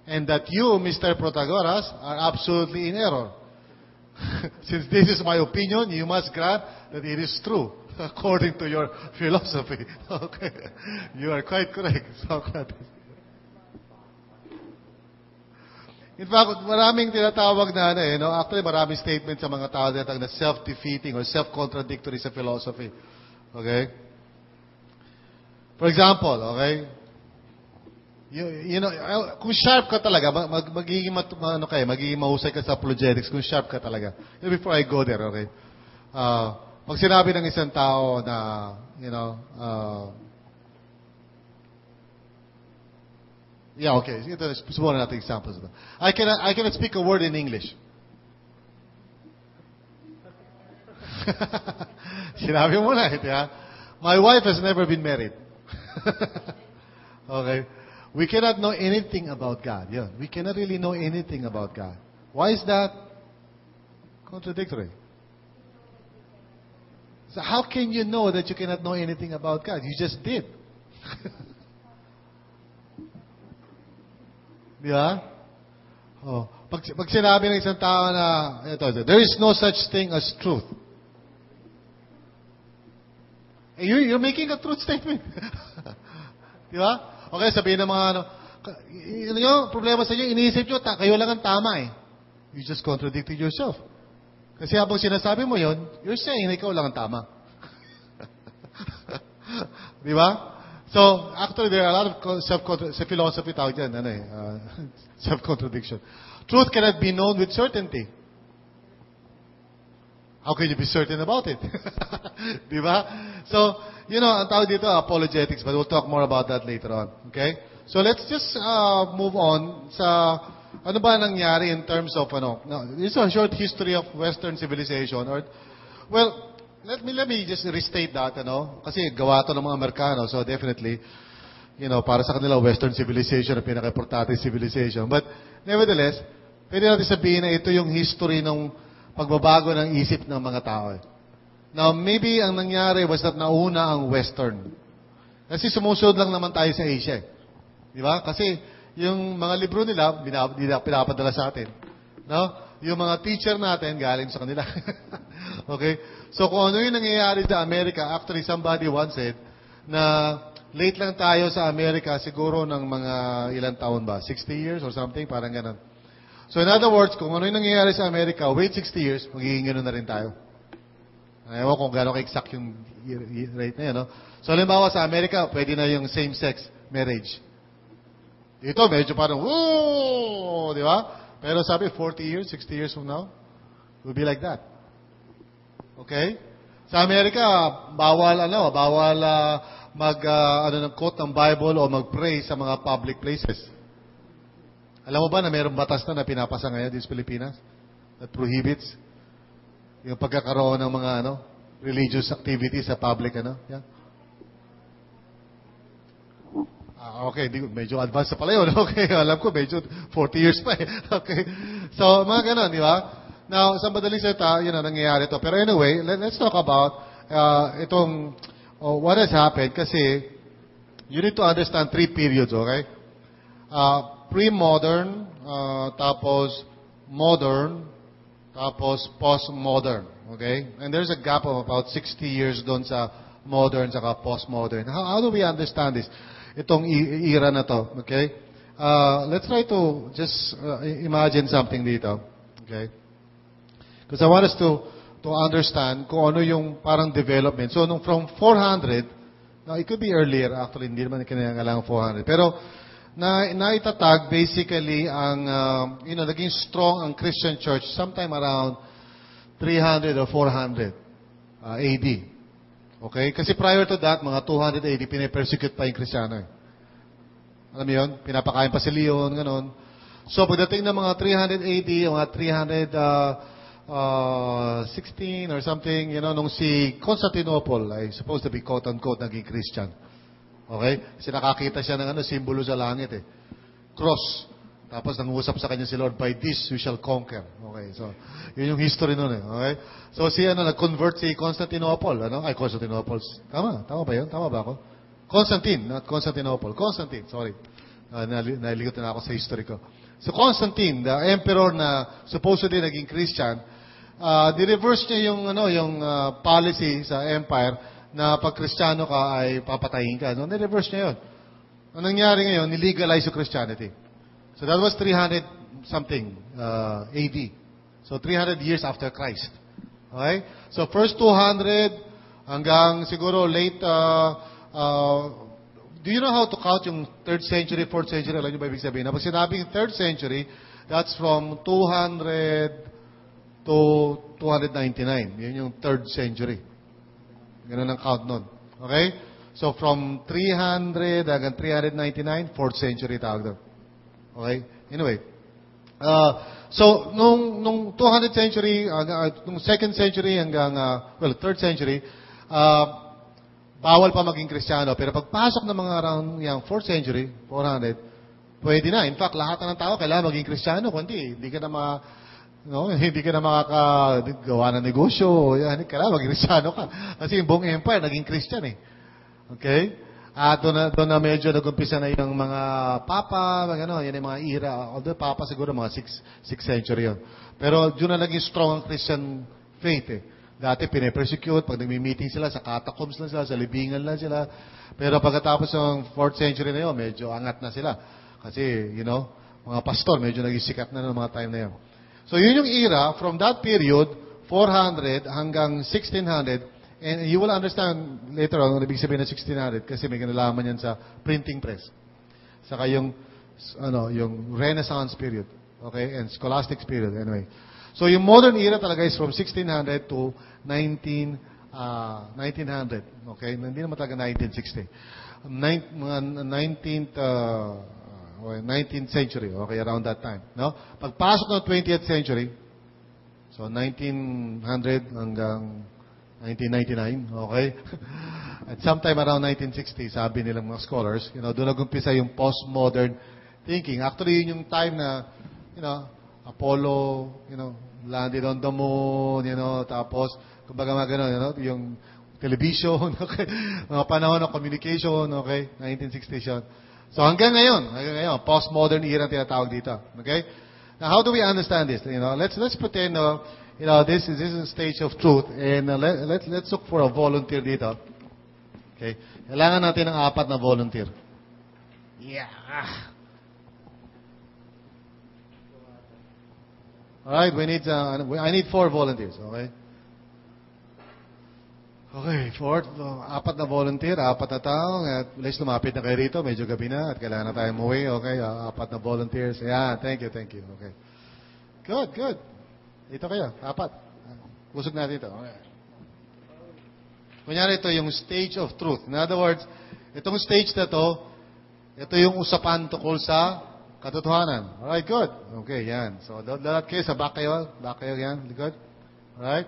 and that you, Mr. Protagoras, are absolutely in error. Since this is my opinion, you must grant that it is true, according to your philosophy. Okay. You are quite correct, Socrates. In fact, maraming tinatawag na, actually maraming statements sa mga tao na self-defeating or self-contradictory sa philosophy. Okay? For example, okay? Kung sharp ka talaga, magiging mahusay ka sa apologetics kung sharp ka talaga. Before I go there, okay? Pag sinabi ng isang tao na, yeah, okay. Subukan natin examples. I cannot speak a word in English. Sinabi mo na, my wife has never been married. Okay. We cannot know anything about God. Yeah. We cannot really know anything about God. Why is that contradictory? So how can you know that you cannot know anything about God? You just did. Di ba? Pag sinabi ng isang tao na, there is no such thing as truth. You're making a truth statement. Di ba? Okay, sabihin ng mga ano, problema sa inyo, iniisip nyo, kayo lang ang tama eh. You just contradicted yourself. Kasi habang sinasabi mo yon, you're saying na ikaw lang ang tama. Di ba? So, actually, there are a lot of sa philosophy tawag dyan, self-contradiction. Truth cannot be known with certainty. How can you be certain about it? Di ba? So, ang tawag dito, apologetics, but we'll talk more about that later on. Okay? So, let's just move on sa ano ba nangyari in terms of, this is a short history of Western civilization. Well, let me just restate that, kasi gawa to ng mga Amerikano, so definitely, para sa kanila, Western civilization, ang pinaka-importante civilization. But, nevertheless, pwede natin sabihin na ito yung history ng pagbabago ng isip ng mga tao. Now, maybe ang nangyari was that nauna ang Western. Kasi sumusunod lang naman tayo sa Asia. Di ba? Kasi yung mga libro nila, pinapadala sa atin. No? Yung mga teacher natin, galing sa kanila. Okay? So, kung ano yung nangyayari sa Amerika, actually, somebody once said na late lang tayo sa Amerika, siguro ng mga ilang taon ba? 60 years or something? Parang ganun. So, in other words, kung ano yung nangyayari sa Amerika, wait 60 years, magiging ganun na rin tayo. Ewan kung gano'n ka-exact yung rate na yun, no? So, halimbawa sa Amerika, pwede na yung same-sex marriage. Ito, medyo parang, woo! Di ba? Pero sabi, 40 years, 60 years from now, will be like that. Okay? Sa Amerika, bawal quote ng Bible o mag-pray sa mga public places. Alam mo ba na mayroong batas na pinapasa ngayon dito sa Pilipinas that prohibits yung pagkakaroon ng mga religious activities sa public Yeah? Okay, medyo advanced na pala yun. Okay, alam ko, medyo 40 years pa eh. Okay. So, mga ganon, di ba? Now, sa madaling salita, nangyayari ito. Pero anyway, let's talk about what has happened kasi you need to understand 3 periods, okay? Pre-modern, tapos modern, tapos post-modern, okay? And there's a gap of about 60 years doon sa modern saka post-modern. How do we understand this? Itong era na to, okay? Let's try to just imagine something dito, okay? Because I want us to understand kung ano yung parang development. So, from 400, now it could be earlier, actually, hindi naman kinakailangan 400. Pero, naitatag basically ang, naging strong ang Christian church sometime around 300 or 400 AD. Okay? Kasi prior to that, mga 200 AD, pinapersecute pa yung Kristiyano. Alam mo yun? Pinapakain pa si Leon, gano'n. So, pagdating ng mga 300 AD, mga 316 or something, nung si Constantinople ay supposed to be quote-unquote naging Christian. Okay? Kasi nakakita siya ng simbolo sa langit eh. Cross. Tapos nangusap sa kanya si Lord, by this you shall conquer. Okay, so, yun yung history nun eh. Okay? So, nag-convert si Constantinople. Constantinople. Tama ba yun? Tama ba ako? Constantine, not Constantinople. Constantine, sorry. Naligot na ako sa history ko. So, Constantine, the emperor na supposedly naging Christian, di-reverse niya yung policy sa empire na pag Kristiyano ka ay papatayin ka. No? Ni-reverse niya yun. Ang nangyari ngayon, nilegalize yung Christianity. So that was 300 something AD. So 300 years after Christ. Okay? So first 200 hanggang siguro late do you know how to count yung 3rd century, 4th century? Alam niyo ba ibig sabihin? Pag sinabing 3rd century, that's from 200 to 299. Yun yung 3rd century. Ganun ang count nun. Okay? So from 300 hanggang 399, 4th century tawag doon. Okay? Anyway. So, nung 200th century, nung 2nd century hanggang, 3rd century, bawal pa maging Kristiyano. Pero pagpasok ng mga around yung 4th century, 400, pwede na. In fact, lahat ng tao kailangan maging Kristiyano. Kundi, hindi ka na makakagawa ng negosyo. Kailangan maging Kristiyano ka. Kasi yung buong empire, naging Christian eh. Okay? Doon na medyo nag-umpisa na yung mga papa, yan yung mga era. Although papa siguro mga 6th century yun. Pero doon na naging strong ang Christian faith eh. Dati pinipersecute, pag nagmi-meeting sila, sa catacombs lang sila, sa libingan lang sila. Pero pagkatapos ng 4th century na yun, medyo angat na sila. Kasi, mga pastor, medyo nagisikat na ng mga time na yun. So, yun yung era, from that period, 400 hanggang 1600, and you will understand later on, ibig sabihin ng 1600, kasi may kinalaman yan sa printing press. Saka yung Renaissance period, okay, and Scholastic period, anyway. So, yung modern era talaga is from 1600 to 1900. Okay? Hindi naman talaga 1960. Mga 19th century. Okay? Around that time. No? Pagpasok ng 20th century, so 1900 hanggang 1999. Okay? At sometime around 1960, sabi nilang mga scholars, doon nag-umpisa yung postmodern thinking. Actually, yun yung time na, Apollo, landed on the moon, tapos, kumbaga mga gano'n, yung television, okay, mga panahon ng communication, okay, 1960s yun. So hanggang ngayon, postmodern era ang tinatawag dito, okay? Now, how do we understand this? Let's pretend, this is a stage of truth, and let's look for a volunteer dito. Okay? Kailangan natin ng 4 na volunteer. Yeah. Alright, I need 4 volunteers, okay? Okay, 4 na volunteer, 4 na tao. Let's lumapit na kayo rito, medyo gabi na at kailangan na tayo umuwi, okay? 4 na volunteers. Yeah, thank you, okay. Good. Dito kayo, 4. Usog natin ito, okay. Kunyari ito yung stage of truth. In other words, itong stage na ito yung usapan tungkol sa katotohanan. Alright, good. Okay, yan. So, lahat kayo sa back kayo. Back kayo, yan. Good. Alright.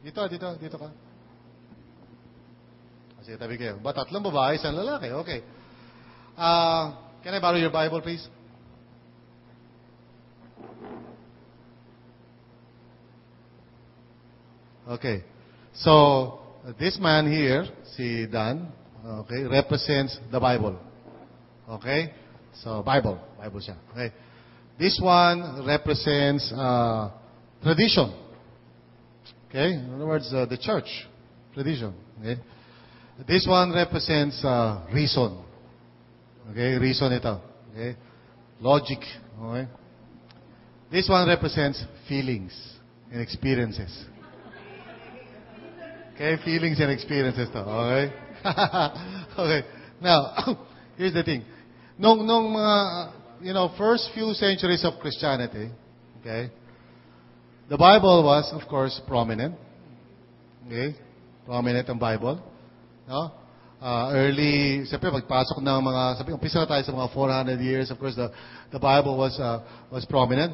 Dito ka. Sige, tabi kayo. Ba, 3 babae, 1 lalaki. Okay. Can I borrow your Bible, please? Okay. So, this man here, si Dan, okay, represents the Bible. Okay? So, Bible siya. Okay. This one represents tradition. Okay? In other words, the church. Tradition. Okay? This one represents reason. Okay? Reason ito. Okay? Logic. Okay? This one represents feelings and experiences. Okay? Feelings and experiences to. Okay? Okay. Now, here's the thing. Nung mga, first few centuries of Christianity, okay, the Bible was, of course, prominent. Okay? Prominent ang Bible. No? Siyempre, pagpasok ng umpisa na tayo sa mga 400 years, of course, the Bible was prominent.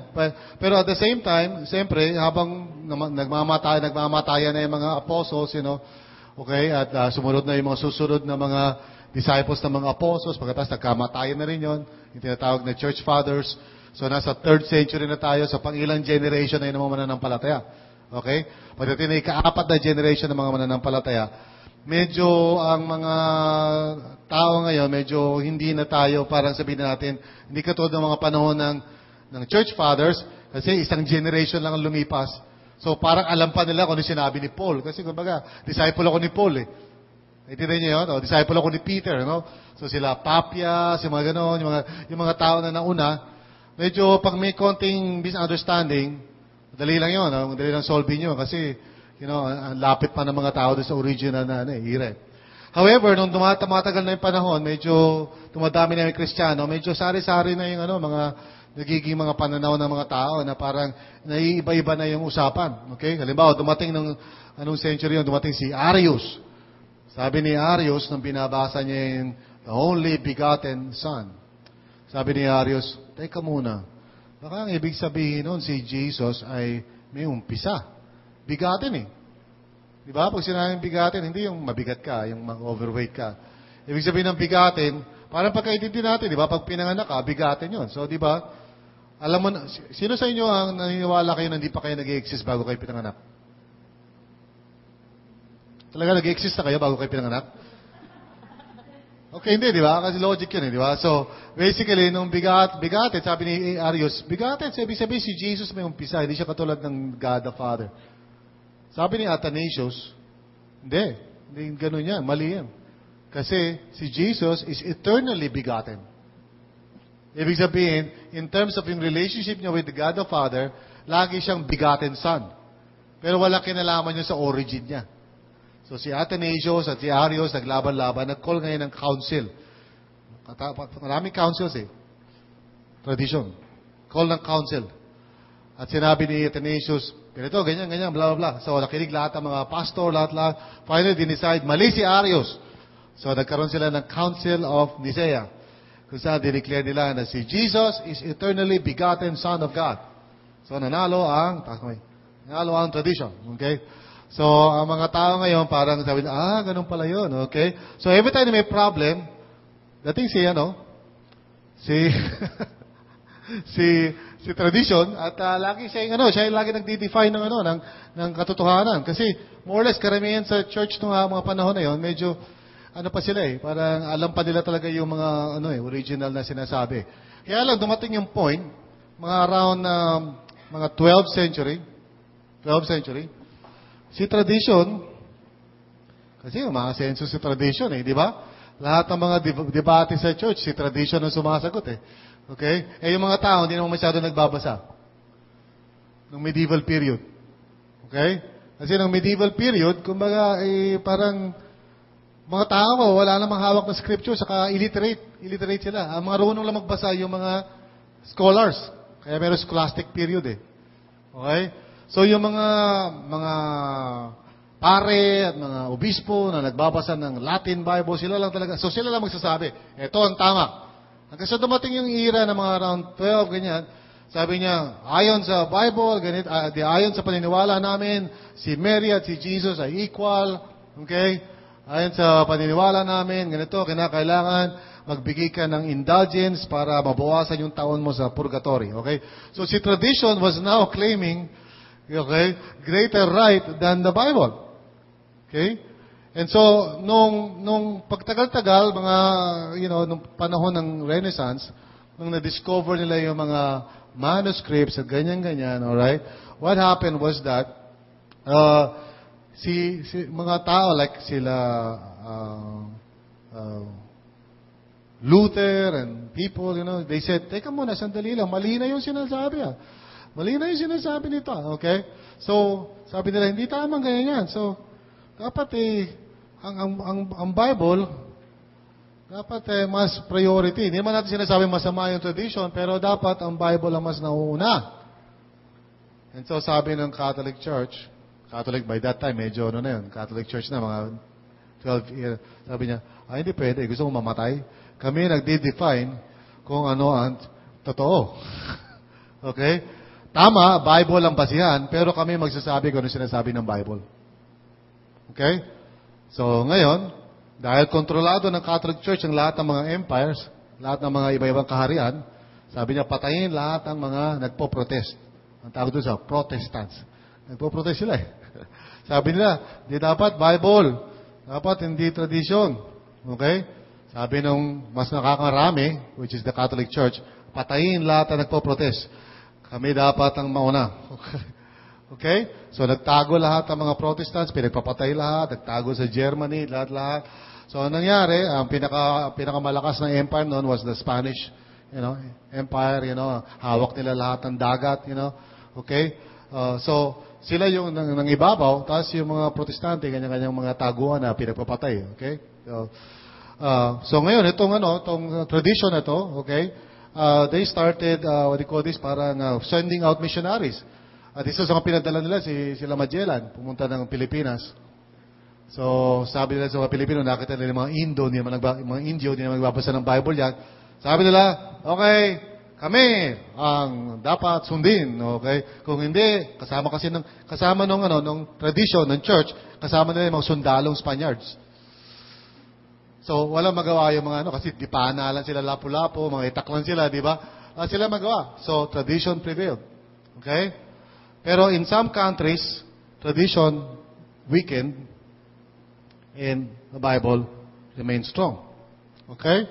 Pero at the same time, siyempre, habang nagmamatayan na yung mga apostles, okay, at sumunod na yung mga susunod na mga disciples ng mga apostles, pagkatapos nagkamatayan na rin yun, yung tinatawag na church fathers. So, nasa 3rd century na tayo, sa pang-ilang generation na yung mga mananampalataya. Okay? Pagdating na ika-4 na generation ng mga mananampalataya, medyo ang mga tao ngayon, medyo hindi na tayo, parang sabihin natin, hindi katulad ng mga panahon ng church fathers, kasi isang generation lang ang lumipas. So, parang alam pa nila kung ano sinabi ni Paul. Kasi, kumbaga, disciple ako ni Paul, Naintindihan niyo yun? Disciple ako ni Peter, So sila Papias, yung mga gano'n, yung mga tao na nauna, medyo pag may konting misunderstanding, madali lang yun, madali lang solve nyo kasi, ang lapit pa ng mga tao doon sa original na era. However, nung tumatagal na yung panahon, medyo tumadami na yung Kristiyano, medyo sari-sari na yung mga nagiging mga pananaw ng mga tao na parang naiiba-iba na yung usapan. Okay? Halimbawa, dumating anong century yun, dumating si Arius. Sabi ni Arius, nung binabasa niya yung the only begotten Son. Sabi ni Arius, teka muna, baka ang ibig sabihin nun si Jesus ay may umpisa. Bigatin Di ba? Pag sinabing bigatin, hindi yung mabigat ka, yung overweight ka. Ibig sabihin ng bigatin, parang pagkaintindi natin, di ba? Pag pinanganak ka, bigatin yun. So, di ba? Alam mo, sino sa inyo ang naniniwala kayo na hindi pa kayo nag-exist bago kayo pinanganak? Talaga nag-exist na kayo bago kayo pinanganak? Okay, hindi, di ba? Kasi logic yun, di ba? So, basically, nung bigatin, sabi ni Arius, bigatin, ibig sabihin si Jesus may umpisa, hindi siya katulad ng God the Father. Sabi ni Athanasius, hindi ganun yan, mali yan. Kasi si Jesus is eternally begotten. Ibig sabihin, in terms of in relationship niya with the God the Father, lagi siyang begotten Son. Pero wala kinalaman niya sa origin niya. So si Athanasius at si Arius naglaban-laban, nag-call ngayon ng council. Maraming councils Tradition. Call ng council. At sinabi ni Athanasius, ganito, ganyan, blah, blah, blah. So nakinig lahat ng mga pastor, lahat. Finally, dinicide, mali si Arius. So nagkaroon sila ng Council of Nicaea. Kung saan dineclare nila na si Jesus is eternally begotten Son of God. So nanalo ang tradition. Okay? So ang mga tao ngayon parang sabi na, ganun pala yun. Okay? So every time may problem, dating si tradition at lagi siya yung lagi nagde-define ng katotohanan kasi more or less karamihan sa church nung mga panahon na yon medyo pa sila parang alam pa nila talaga yung mga original na sinasabi. Kaya lang dumating yung point mga around mga 12th century si tradition kasi umaasenso si tradition di ba? Lahat ng mga debate sa church si tradition ang sumasagot Okay? Yung mga tao, hindi naman masyado nagbabasa. Nung medieval period. Okay? Kasi nung medieval period, kumbaga, parang, mga tao, wala namang hawak na scripture, saka illiterate. Illiterate sila. Ang mga runong lang magbasa, yung mga scholars. Kaya meron scholastic period Okay? So, yung mga pare at mga obispo na nagbabasa ng Latin Bible, sila lang talaga. So, sila lang magsasabi, ito ang tama. Hanggang sa dumating yung era ng mga around 12, ganyan, sabi niya, ayon sa Bible, ayon sa paniniwala namin, si Mary at si Jesus ay equal, okay? Ayon sa paniniwala namin, ganito, kinakailangan magbigay ka ng indulgence para mabawasan yung taon mo sa purgatory, okay? So si tradition was now claiming, okay, greater right than the Bible. Okay? And so, nung pagtagal-tagal, mga, nung panahon ng Renaissance, nung na-discover nila yung mga manuscripts at ganyan-ganyan, alright? What happened was that, mga tao like sila, Luther and people, they said, teka muna, sandali lang, mali na yung sinasabi, Mali na yung sinasabi nito, okay? So, sabi nila, hindi tamang ganyan yan. So, dapat ang Bible, dapat mas priority. Hindi man natin sinasabi masama yung tradition, pero dapat ang Bible ang mas nauuna. And so sabi ng Catholic Church, Catholic by that time, medyo Catholic Church na, mga 12 years, sabi niya, hindi pwede, gusto mo mamatay? Kami nagde-define kung ano ang totoo. Okay? Tama, Bible ang basihan, pero kami magsasabi kung ano sinasabi ng Bible. Okay? So, ngayon, dahil kontrolado ng Catholic Church ang lahat ng mga empires, lahat ng mga iba-ibang kaharian, sabi niya, patayin lahat ng mga nagpo-protest. Ang tawag doon sa Protestants. Nagpo-protest sila Sabi nila, di dapat Bible. Dapat hindi tradition. Okay? Sabi nung mas nakakarami, which is the Catholic Church, patayin lahat ng nagpo-protest. Kami dapat ang mauna. Okay? So, nagtago lahat ng mga Protestants, pinagpapatay lahat, nagtago sa Germany, lahat-lahat. So, ang nangyari, ang pinakamalakas na empire noon was the Spanish, empire, hawak nila lahat ng dagat, Okay? So, sila yung nangibabaw, tapos yung mga Protestante, kanya-kanyang mga taguan na pinagpapatay. Okay? So, ngayon, itong tradition na to, okay? They started, what do you call this, parang sending out missionaries. At isa sa mga pinadala nila, sila Magellan, pumunta ng Pilipinas. So, sabi nila sa mga Pilipino, nakita nila mga Indio, hindi naman nagbabasa ng Bible yan. Sabi nila, okay, kami ang dapat sundin, okay? Kung hindi, kasama nung tradition ng church, kasama nila yung mga sundalong Spaniards. So, walang magawa yung mga kasi di pa lang sila lapu-lapu, mga itaklan sila, di ba? Sila magawa. So, tradition prevailed. Okay? Pero in some countries, tradition weakened and the Bible remains strong. Okay?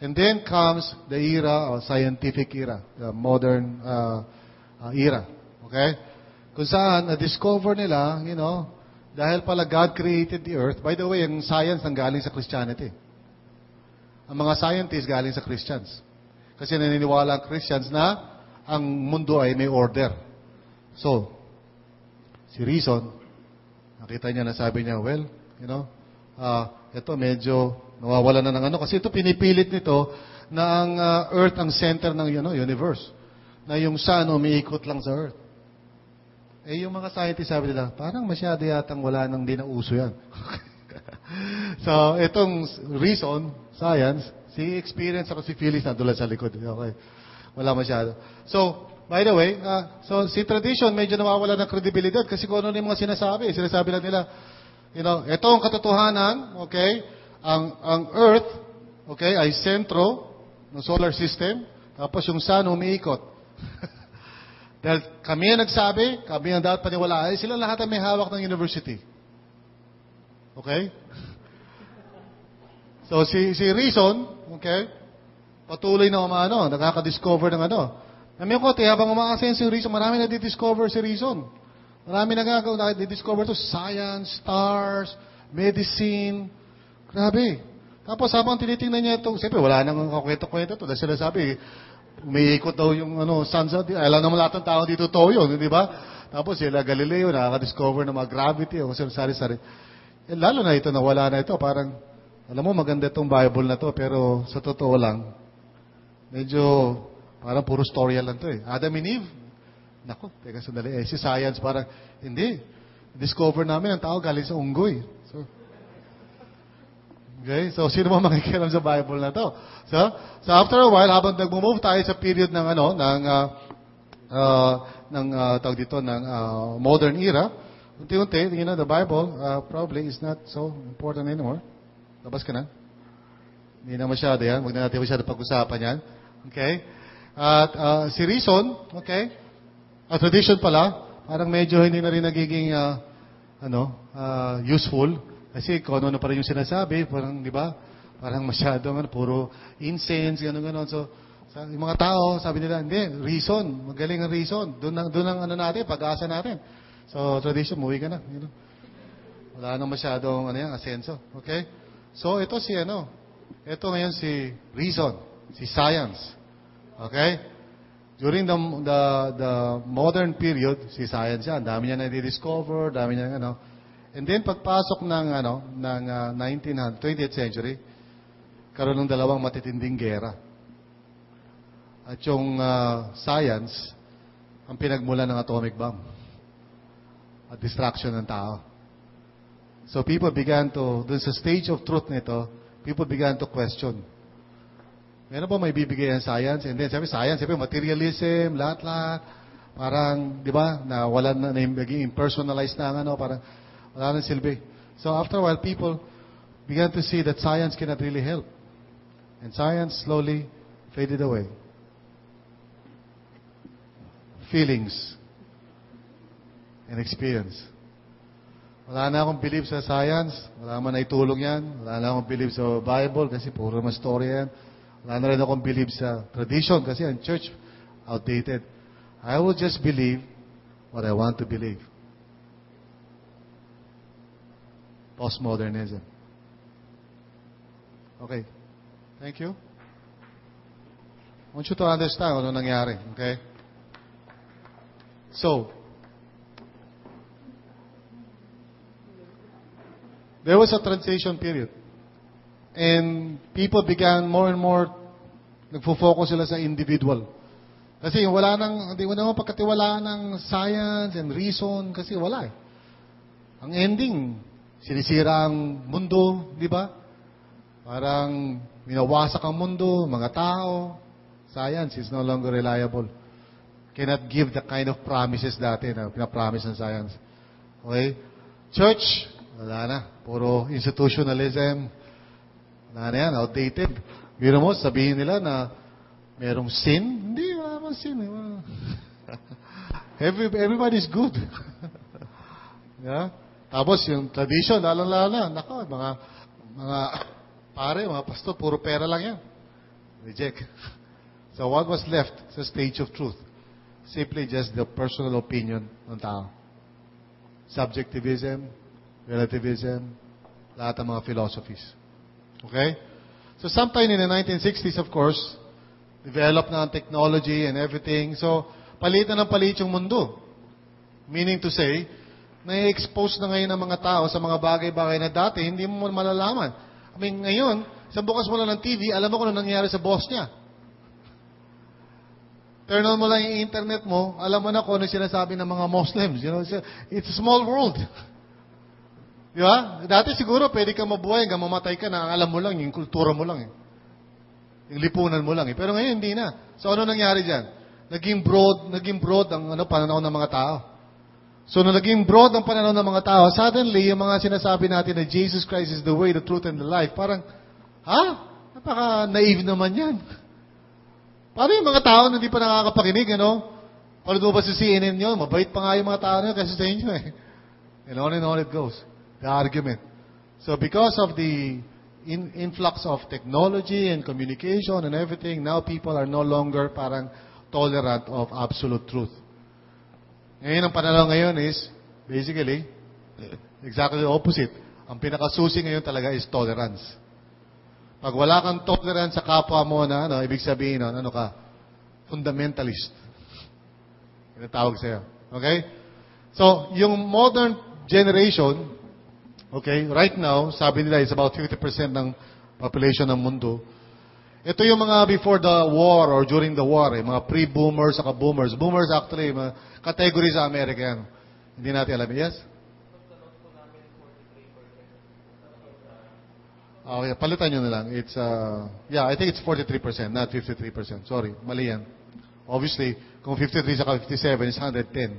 And then comes the era of scientific era, the modern era. Okay? kung saan na-discover nila, dahil pala God created the earth. By the way, ang science ang galing sa Christianity. Ang mga scientists galing sa Christians. Kasi naniniwala ang Christians na ang mundo ay may order. So, si Reason, nakita niya na sabi niya, well, ito medyo nawawala na ng kasi ito pinipilit nito na ang earth ang center ng universe. Na yung sun umiikot lang sa earth. Yung mga scientists sabi nila, parang masyado yatang wala nang di na uso yan. So, itong Reason, science, si experience ako si Phyllis na doon sa likod. Okay. Wala masyado. So, by the way, so si tradition medyo nawawala ng credibility kasi kung ano yung mga sinasabi. Sinasabi lang nila, ito ang katotohanan, okay? Ang earth, okay, ay sentro ng solar system, tapos yung sun umiikot. Dahil kami ang nagsabi, kami ang dapat paniwalaan, sila lahat ang may hawak ng university. Okay? So, si Reason, okay, patuloy na nakaka-discover ng Namin ko, habang umaasen si Reason, marami na di-discover si Reason. Marami na di-discover to science, stars, medicine. Grabe. Tapos habang tinitingnan niya ito, siyempre wala nang kakwento-kwento ito. Dahil sila sabi, umiikot daw yung sunset. Alam naman lahat ng tao dito to yun, di ba? Tapos sila Galileo, nakaka-discover ng mga gravity, o sari-sari. Lalo na ito, nawala na ito. Parang, alam mo, maganda itong Bible na to, pero sa totoo lang, medyo, parang puro storya lang to eh. Adam and Eve, nako, teka sandali, si science parang, hindi. Discover namin ang tao galing sa unggoy. Okay? So, sino mo makikialam sa Bible na to? So after a while, habang nag-move tayo sa period ng tawag dito, ng modern era, unti-unti, the Bible probably is not so important anymore. Labas ka na. Hindi na masyado yan. Huwag na natin masyado pag-usapan yan. Okay? At si Reason, okay, tradition pala, parang medyo hindi na rin nagiging useful. Kasi kung ano pa rin yung sinasabi, parang, di ba, parang masyadong puro incense, gano'n. So, yung mga tao, sabi nila, hindi, Reason, magaling ang Reason. Doon ang natin, pag-asa natin. So, tradition, muwi ka na. Wala nang masyadong, asenso. Okay? So, ito ito ngayon si Reason, si Science. Okay? During the modern period, si Science yan, dami niya na-discover, dami niya, And then, pagpasok ng 20th century, karoon ng dalawang matitinding gera. At yung science, ang pinagmula ng atomic bomb. At destruction ng tao. So, people began to, dun sa stage of truth nito, people began to question. Meron ba may bibigay ang science? And then, science, materialism, lahat-lahat. Parang, di ba, na wala na, naging impersonalized na parang, wala nang silbi. So after a while, people began to see that science cannot really help. And science slowly faded away. Feelings and experience. Wala na akong believe sa science. Wala man na itulong yan. Wala na akong believe sa Bible kasi puro mas story yan. Wala na rin akong believe sa tradition kasi ang church outdated. I will just believe what I want to believe. Postmodernism. Okay. Thank you. I want you to understand ano nangyari. Okay? So, there was a transition period. And people began more and more, nagfo-focus sila sa individual. Kasi hindi mo naman pagkatiwalaan ng science and reason kasi wala eh. Ang ending, sinisira ang mundo, di ba? Parang minawasak ang mundo, mga tao. Science is no longer reliable. Cannot give the kind of promises dati na pinapromise ng science. Okay? Church, wala na. Puro institutionalism. Wala na yan, outdated. Biro mo, sabihin nila na merong sin. Hindi, wala namang sin. Everybody's good. Yeah? Tapos yung tradition, lalo-lalo na, mga pare, mga pastor, puro pera lang yan. Reject. So what was left sa stage of truth? simply just the personal opinion ng tao. Subjectivism, relativism, lahat ng mga philosophies. Okay? So sometime in the 1960s, of course, develop na ang technology and everything. So, palit na ng palit yung mundo. Meaning to say, na-expose na ngayon ang mga tao sa mga bagay-bagay na dati, hindi mo malalaman. I mean, ngayon, sa bukas mo lang ng TV, alam mo kung ano nangyari sa boss niya. Turn on mo lang yung internet mo, alam mo na kung ano sinasabi ng mga Muslims. You know, it's a small world. Di ba? Dati siguro pwede ka mabuhay hanggang mamatay ka na, alam mo lang, yung kultura mo lang. Yung lipunan mo lang. Pero ngayon, hindi na. So, ano nangyari dyan? Naging broad ang pananaw ng mga tao. So, nung naging broad ang pananaw ng mga tao, suddenly, yung mga sinasabi natin na Jesus Christ is the way, the truth, and the life, parang, napaka-naive naman yan. Paano yung mga tao na hindi pa nakakapakinig, Panood mo ba sa CNN yun? Mabait pa nga yung mga tao na yun kasi sa inyo eh. And on it goes. The argument. So, because of the influx of technology and communication and everything, now people are no longer parang tolerant of absolute truth. Ngayon, ang pananaw ngayon is, basically, exactly the opposite. Ang pinakasusi ngayon talaga is tolerance. Pag wala kang tolerance sa kapwa mo na, ibig sabihin, ano ka? Fundamentalist. Yung tawag sa'yo. Okay? So, yung modern generation, okay, right now, sabi nila, it's about 50% ng population ng mundo. Ito yung mga before the war or during the war, mga pre-boomers saka boomers. Boomers actually, mga category sa Amerika yan. Hindi natin alam. Yes? Okay, palitan nyo na lang. It's, I think it's 43%, not 53%. Sorry, mali yan. Obviously, kung 53 saka 57 is 110.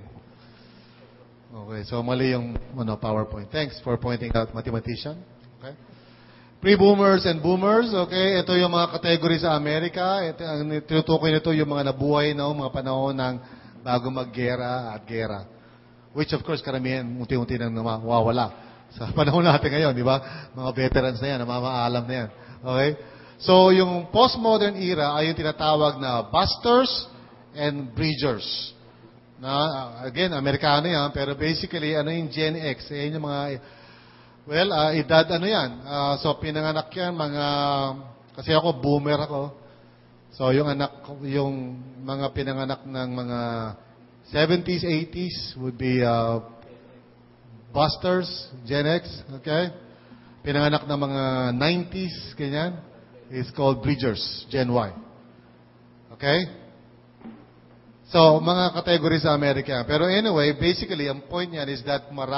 Okay, so mali yung PowerPoint. Thanks for pointing out, mathematician. Okay. Pre-boomers and boomers, okay, ito yung mga category sa Amerika. Ito, ang tinutukoy nito yung mga nabuhay na mga panahon ng bago maggera at gera. Which of course, karamihan, unti-unti nang nawawala. Sa panahon natin ngayon, di ba? Mga veterans na yan, namamaalam na yan. Okay? So, yung postmodern era ay yung tinatawag na busters and bridgers. Na, again, Amerikano yan, pero basically, ano yung Gen X? Yan yung mga, edad, yan. So, pinanganak yan, kasi ako, boomer ako. So, yung mga pinanganak ng mga 70s, 80s would be, busters, Gen X, okay? Pinanganak ng mga 90s, ganyan, is called bridgers, Gen Y. Okay? So, mga categories sa Amerika. Pero anyway, basically, ang point niyan is that mas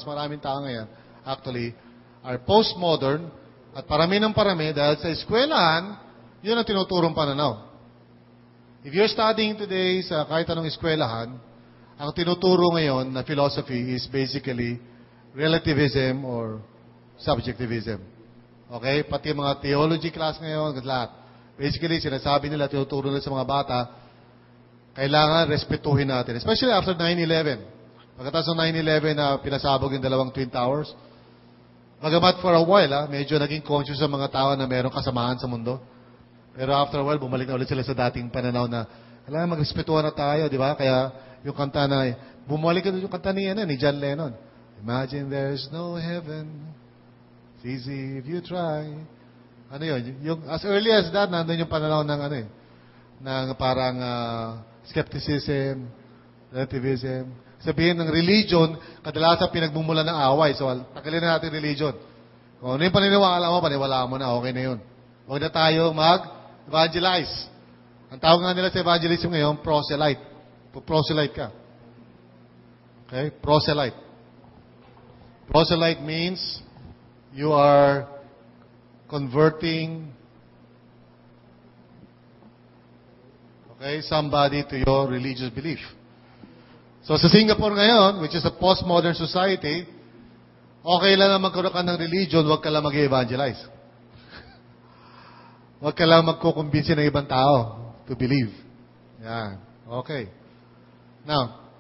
maraming tao ngayon, actually, are postmodern, at parami ng parami, dahil sa eskwelahan, yun ang tinuturong pananaw. If you're studying today sa kahit anong eskwelahan, ang tinuturo ngayon na philosophy is basically relativism or subjectivism. Okay? Pati mga theology class ngayon, lahat. Basically, sinasabi nila, tinuturo nila sa mga bata, kailangan respetuhin natin. Especially after 9/11. Pagkatapos ng 9/11 na pinasabog yung dalawang Twin Towers, magamat for a while, medyo naging conscious sa mga tao na mayroong kasamaan sa mundo. Pero after a while, bumalik na ulit sila sa dating pananaw na, kailangan magrespetuhan na tayo, di ba? Kaya, yung kanta na, bumalik ka yung kanta ni John Lennon. Imagine there's no heaven. It's easy if you try. Ano yun? Yung, as early as that, nandun yung pananaw ng ng parang skepticism, relativism. Sabihin ng religion, kadalasan pinagmumula ng away. So, takalin na natin religion. Kung ano yung paniniwala mo na, okay na yun. Huwag na tayo mag-evangelize. Ang tawag nga nila sa evangelism ngayon, proselyte. Proselyte ka. Okay? Proselyte. Proselyte means you are converting somebody to your religious belief. So sa Singapore ngayon, which is a postmodern society, okay lang na magkaroon ka ng religion, huwag ka lang mag-evangelize. Huwag ka lang magkukumbinsi ng ibang tao to believe. Yan. Okay. Now,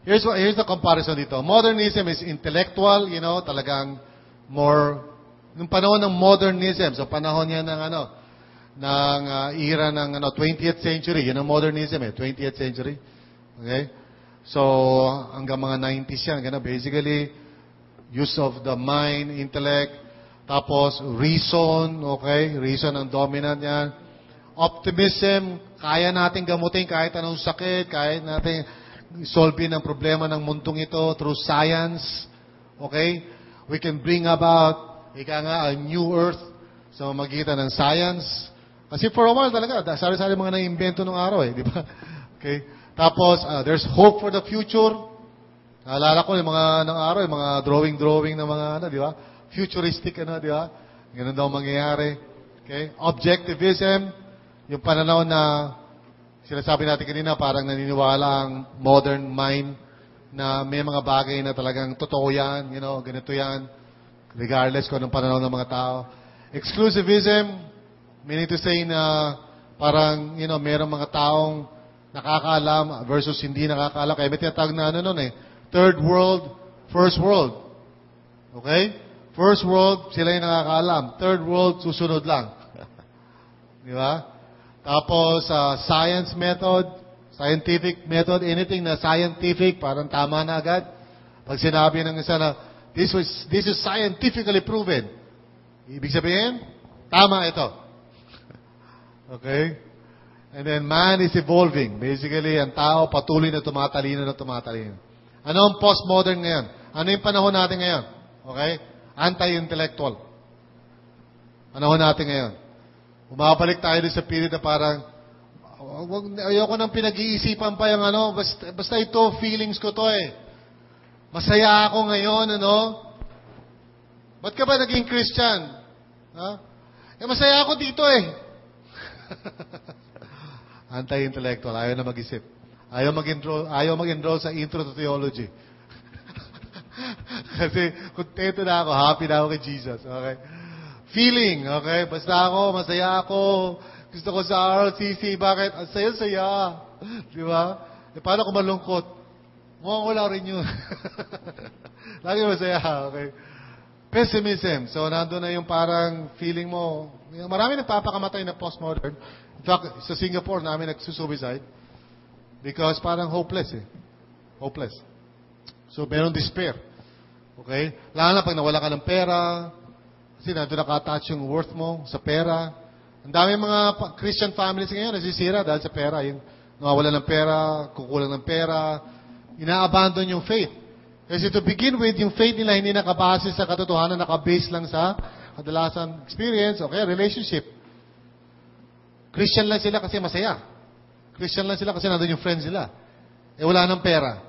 here's the comparison dito. Modernism is intellectual, talagang more, nung panahon ng modernism, so panahon niya ng era ng 20th century. Yun ang modernism 20th century. Okay? So, hanggang mga 90s yan. Ganun. Basically, use of the mind, intellect, tapos reason, okay? Reason ang dominant yan. Optimism, kaya natin gamutin kahit anong sakit, kaya natin solve ang problema ng mundong ito through science. Okay? We can bring about, a new earth sa magitan ng science. Kasi for a while talaga, sari-sari mga na-invento nung araw di ba? Okay? Tapos, there's hope for the future. Naalala ko yung mga ng araw, yung mga drawing na mga di ba? Futuristic di ba? Ganun daw mangyayari. Okay? Objectivism, yung pananaw na sinasabi natin kanina, parang naniniwala ang modern mind na may mga bagay na talagang totoo yan, ganito yan, regardless kung anong pananaw ng mga tao. Exclusivism, meaning to say na parang, mayroong mga taong nakakaalam versus hindi nakakaalam. Kaya may tinatawag na third world, first world. Okay? First world, sila yung nakakaalam. Third world, susunod lang. Di ba? Tapos, science method, scientific method, anything na scientific, parang tama na agad. Pag sinabi ng isa na, this is scientifically proven. Ibig sabihin, tama ito. Okay? And then, man is evolving. Basically, ang tao patuloy na tumatalino. Ano ang postmodern ngayon? Ano yung panahon natin ngayon? Okay? Anti-intellectual. Panahon natin ngayon. Umabalik tayo sa period na parang, ayoko nang pinag-iisipan pa yung basta ito, feelings ko to Masaya ako ngayon, Ba't ka ba naging Christian? Masaya ako dito Anti-intellectual, ayaw na mag-isip. Ayaw mag-enroll sa intro to theology. Kasi, kontento na ako, happy na ako kay Jesus, okay? Feeling, okay? Basta ako, masaya ako. Gusto ko sa RLCC. Bakit? Ang saya-saya. Di ba? Paano kung malungkot? Mukhang wala rin yun. Lagi masaya, okay? Pessimism. So, nandun na yung parang feeling mo. Marami nagpapakamatay na postmodern. In fact, sa Singapore, namin nagsusuicide. Because parang hopeless Hopeless. So, meron despair. Okay? Lalo na pag nawala ka ng pera, kasi nandun nakatouch yung worth mo sa pera. Ang dami mga Christian families ngayon nasisira dahil sa pera. Yung nawawala ng pera, kukulang ng pera, ina-abandon yung faith. Kasi to begin with, yung faith nila hindi nakabase sa katotohanan, nakabase lang sa kadalasan experience, okay, relationship. Christian lang sila kasi masaya. Christian lang sila kasi nandun yung friends nila. Wala ng pera.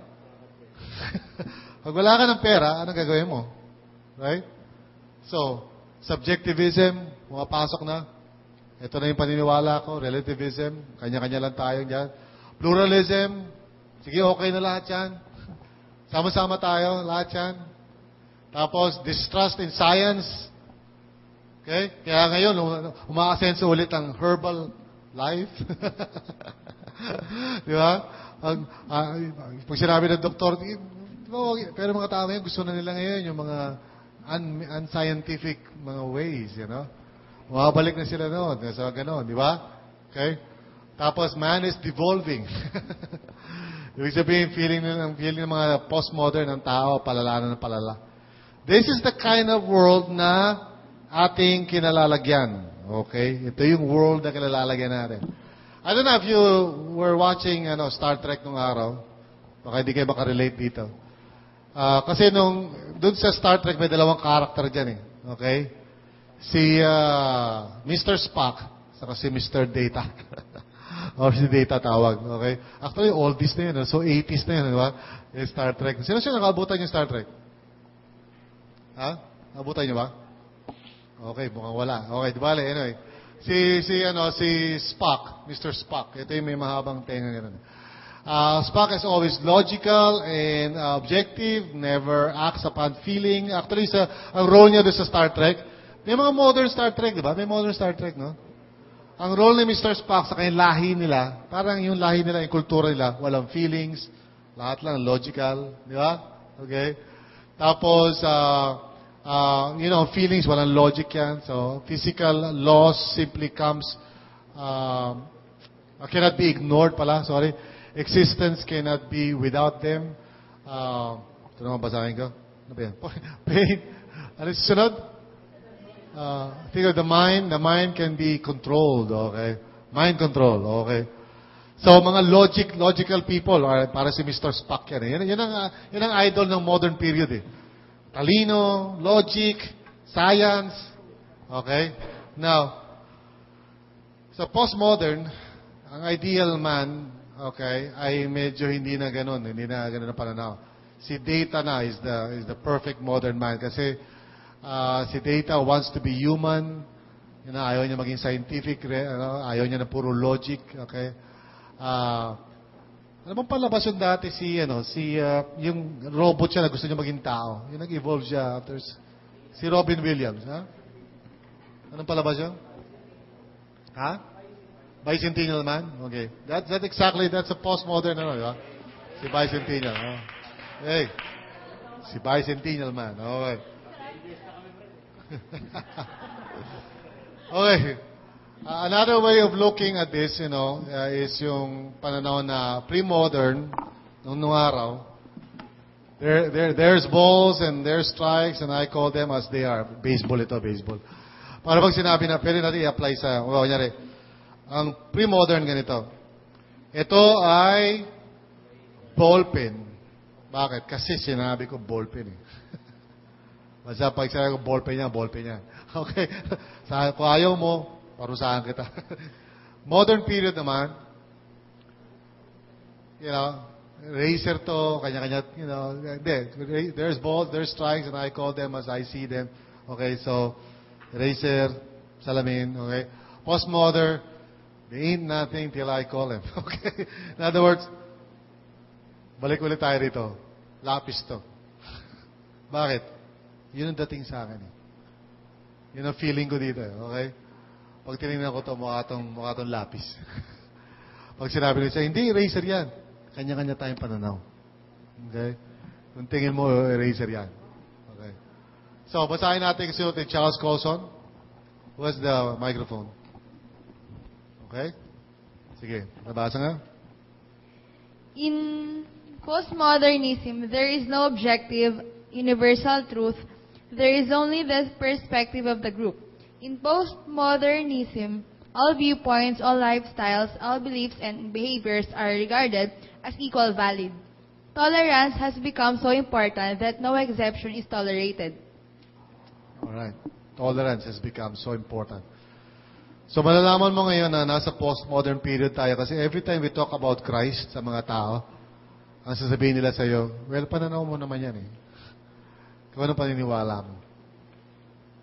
Pag wala ka ng pera, anong gagawin mo? Right? So, subjectivism, pumapasok na. Ito na yung paniniwala ko. Relativism, kanya-kanya lang tayo dyan. Pluralism, sige, okay na lahat yan. Sama-sama tayo, lahat yan. Tapos, distrust in science. Okay? Kaya ngayon, umaasenso ulit ang herbal life. Di ba? Pag sinabi ng doktor, pero mga tao ngayon, gusto na nila ngayon yung mga unscientific mga ways, Mabalik na sila noon. So, gano'n, di ba? Okay? Tapos, man is devolving. Ibig sabihin, feeling ng mga postmodern ng tao, palala na palala. This is the kind of world na ating kinalalagyan. Okay? Ito yung world na kinalalagyan natin. I don't know if you were watching Star Trek nung araw. Baka hindi kayo makarelate dito. Kasi dun sa Star Trek, may dalawang karakter dyan Okay? Si Mr. Spock, saka si Mr. Data. Or si Data tawag. Okay? Actually, oldies na yun. So, 80s na yun. Diba? Yung Star Trek. Sino nakabutan yung Star Trek? Ha? Nakabutan nyo ba? Okay, mukhang wala. Okay, di bale. Anyway. Si Spock, Mr. Spock. Ito yung may mahabang tenga ganun. Spock is always logical and objective, never acts upon feeling. Actually, ang role niya doon sa Star Trek, may mga modern Star Trek, di ba? May modern Star Trek, no? Ang role ni Mr. Spock sa kanyang lahi nila, parang yung lahi nila, yung kultura nila, walang feelings, lahat lang logical, di ba? Okay? Tapos, feelings, walang logic yan. So, physical laws simply comes cannot be ignored pala, sorry. Existence cannot be without them. Ito naman basahin ko. Ano ba yan? Pain. Ano yung sunod? Think of the mind can be controlled, okay? Mind control, okay? So, mga logical people, or para si Mr. Spock yan. Yan ang idol ng modern period eh. Talino, logic, science, okay? Now, sa postmodern, ang ideal man, okay, ay medyo hindi na ganun na pananaw. Si Data na is the perfect modern man kasi si Data wants to be human, ayaw niya maging scientific, ayaw niya na puro logic, okay? Ano bang palabas yung dati yung robot siya na gusto niya maging tao. Yung nag-evolve siya after si Robin Williams, ha? Anong palabas yun? Ha? Bicentennial Man? Okay. That's a postmodern, di ba? Si Bicentennial. Oh. Hey. Si Bicentennial Man. Okay. Okay. Another way of looking at this, is yung pananaw na pre-modern, nung araw, there's balls and there's strikes and I call them as they are. Baseball ito, baseball. Para pag sinabi na, pwede natin i-apply sa, kunyari, ang pre-modern ganito. Ito ay ballpen. Bakit? Kasi sinabi ko ballpen eh. Basta pag sinabi ko ballpen niya. Okay? Kung ayaw mo, parusahan kita. Modern period naman, eraser to, kanya-kanya, there's balls, there's strikes, and I call them as I see them. Okay, so, eraser, salamin, okay. Postmodern, they ain't nothing till I call them. Okay? In other words, balik ulit tayo rito. Lapis to. Bakit? Yun ang dating sa akin eh. Yun ang feeling ko dito eh. Okay? Pag tinignan ko to, mukha tong lapis. Pag sinabi nila siya, hindi eraser yan. Kanya-kanya tayong pananaw. Okay? Kung tingin mo, eraser yan. Okay? So, basahin natin kasi ni Charles Colson. Who has the microphone? Okay? Sige, nabasa nga. In postmodernism, there is no objective, universal truth. There is only the perspective of the group. In postmodernism, all viewpoints, all lifestyles, all beliefs and behaviors are regarded as equal valid. Tolerance has become so important that no exception is tolerated. All right. Tolerance has become so important. So malalaman mo ngayon na nasa postmodern period tayo kasi every time we talk about Christ sa mga tao, ang sasabihin nila sa iyo, well, pananaw mo naman yan eh. Kung ano paniniwala mo.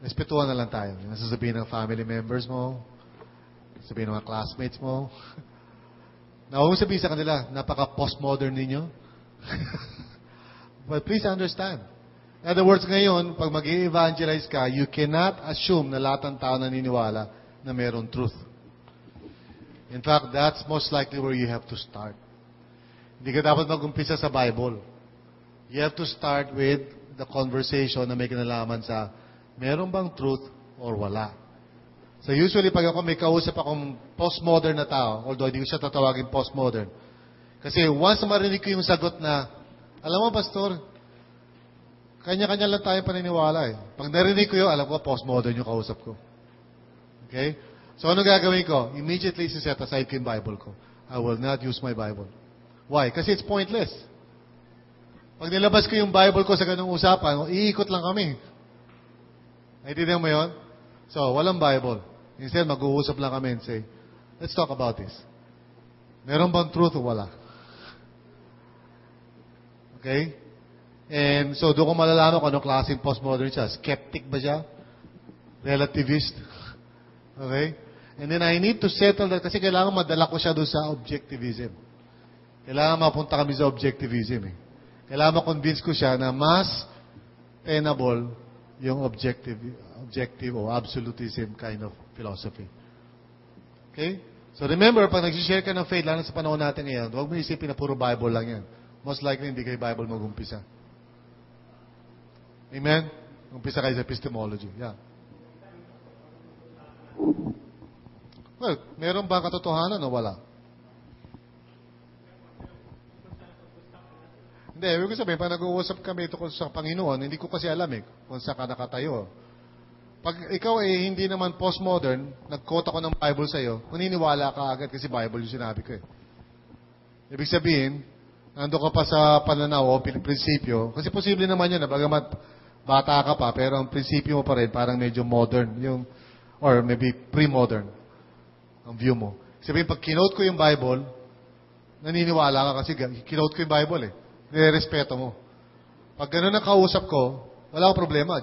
Respetuhan na lang tayo. Yung sasabihin ng family members mo, sabihin ng mga classmates mo. Na huwag sabihin sa kanila, napaka-postmodern ninyo. But please understand. In other words, ngayon, pag mag-evangelize ka, you cannot assume na lahat ng tao naniniwala na mayroong truth. In fact, that's most likely where you have to start. Hindi ka dapat mag-umpisa sa Bible. You have to start with the conversation na may kinalaman sa meron bang truth or wala. So usually, pag ako may kausap akong postmodern na tao, although hindi ko siya tatawagin postmodern, kasi once marinig ko yung sagot na, alam mo, Pastor, kanya-kanya lang tayo paniniwala eh. Pag narinig ko yun, alam ko, postmodern yung kausap ko. Okay? So, ano gagawin ko? Immediately, set aside ko yung Bible ko. I will not use my Bible. Why? Kasi it's pointless. Pag nilabas ko yung Bible ko sa ganung usapan, iikot lang kami. Naintindihan mo yun? So, walang Bible. Instead, mag-uusap lang kami and say, let's talk about this. Meron bang truth o wala? Okay? And so, doon ko malalaman kung anong klaseng postmodern siya. Skeptic ba siya? Relativist? Okay? And then I need to settle that kasi kailangan madala ko siya doon sa objectivism. Kailangan mapunta kami sa objectivism eh. Kailangan ma-convince ko siya na mas tenable yung objective o absolutism kind of philosophy. Okay? So remember, pag nag-share ka ng faith, lalo sa panahon natin ngayon, huwag mo isipin na puro Bible lang yan. Most likely, hindi kayo Bible mag-umpisa. Amen? Umpisa kayo sa epistemology. Yeah. Well, meron ba katotohanan o wala? Hindi, ibig ko sabihin, pag nag-uusap kami tungkol sa Panginoon, hindi ko kasi alam kung saan ka nakatayo. Pag ikaw hindi naman postmodern, nag-quote ako ng Bible sa'yo, maniniwala ka agad kasi Bible yung sinabi ko Ibig sabihin, nando ka pa sa pananaw o prinsipyo, kasi posible naman yun, bagamat bata ka pa, pero ang prinsipyo mo pa rin, parang medyo modern, or maybe pre-modern, ang view mo. Sabihin, pag kinote ko yung Bible, naniniwala ka kasi kinote ko yung Bible Nirespeto mo. Pag gano'n ang kausap ko, wala akong problema.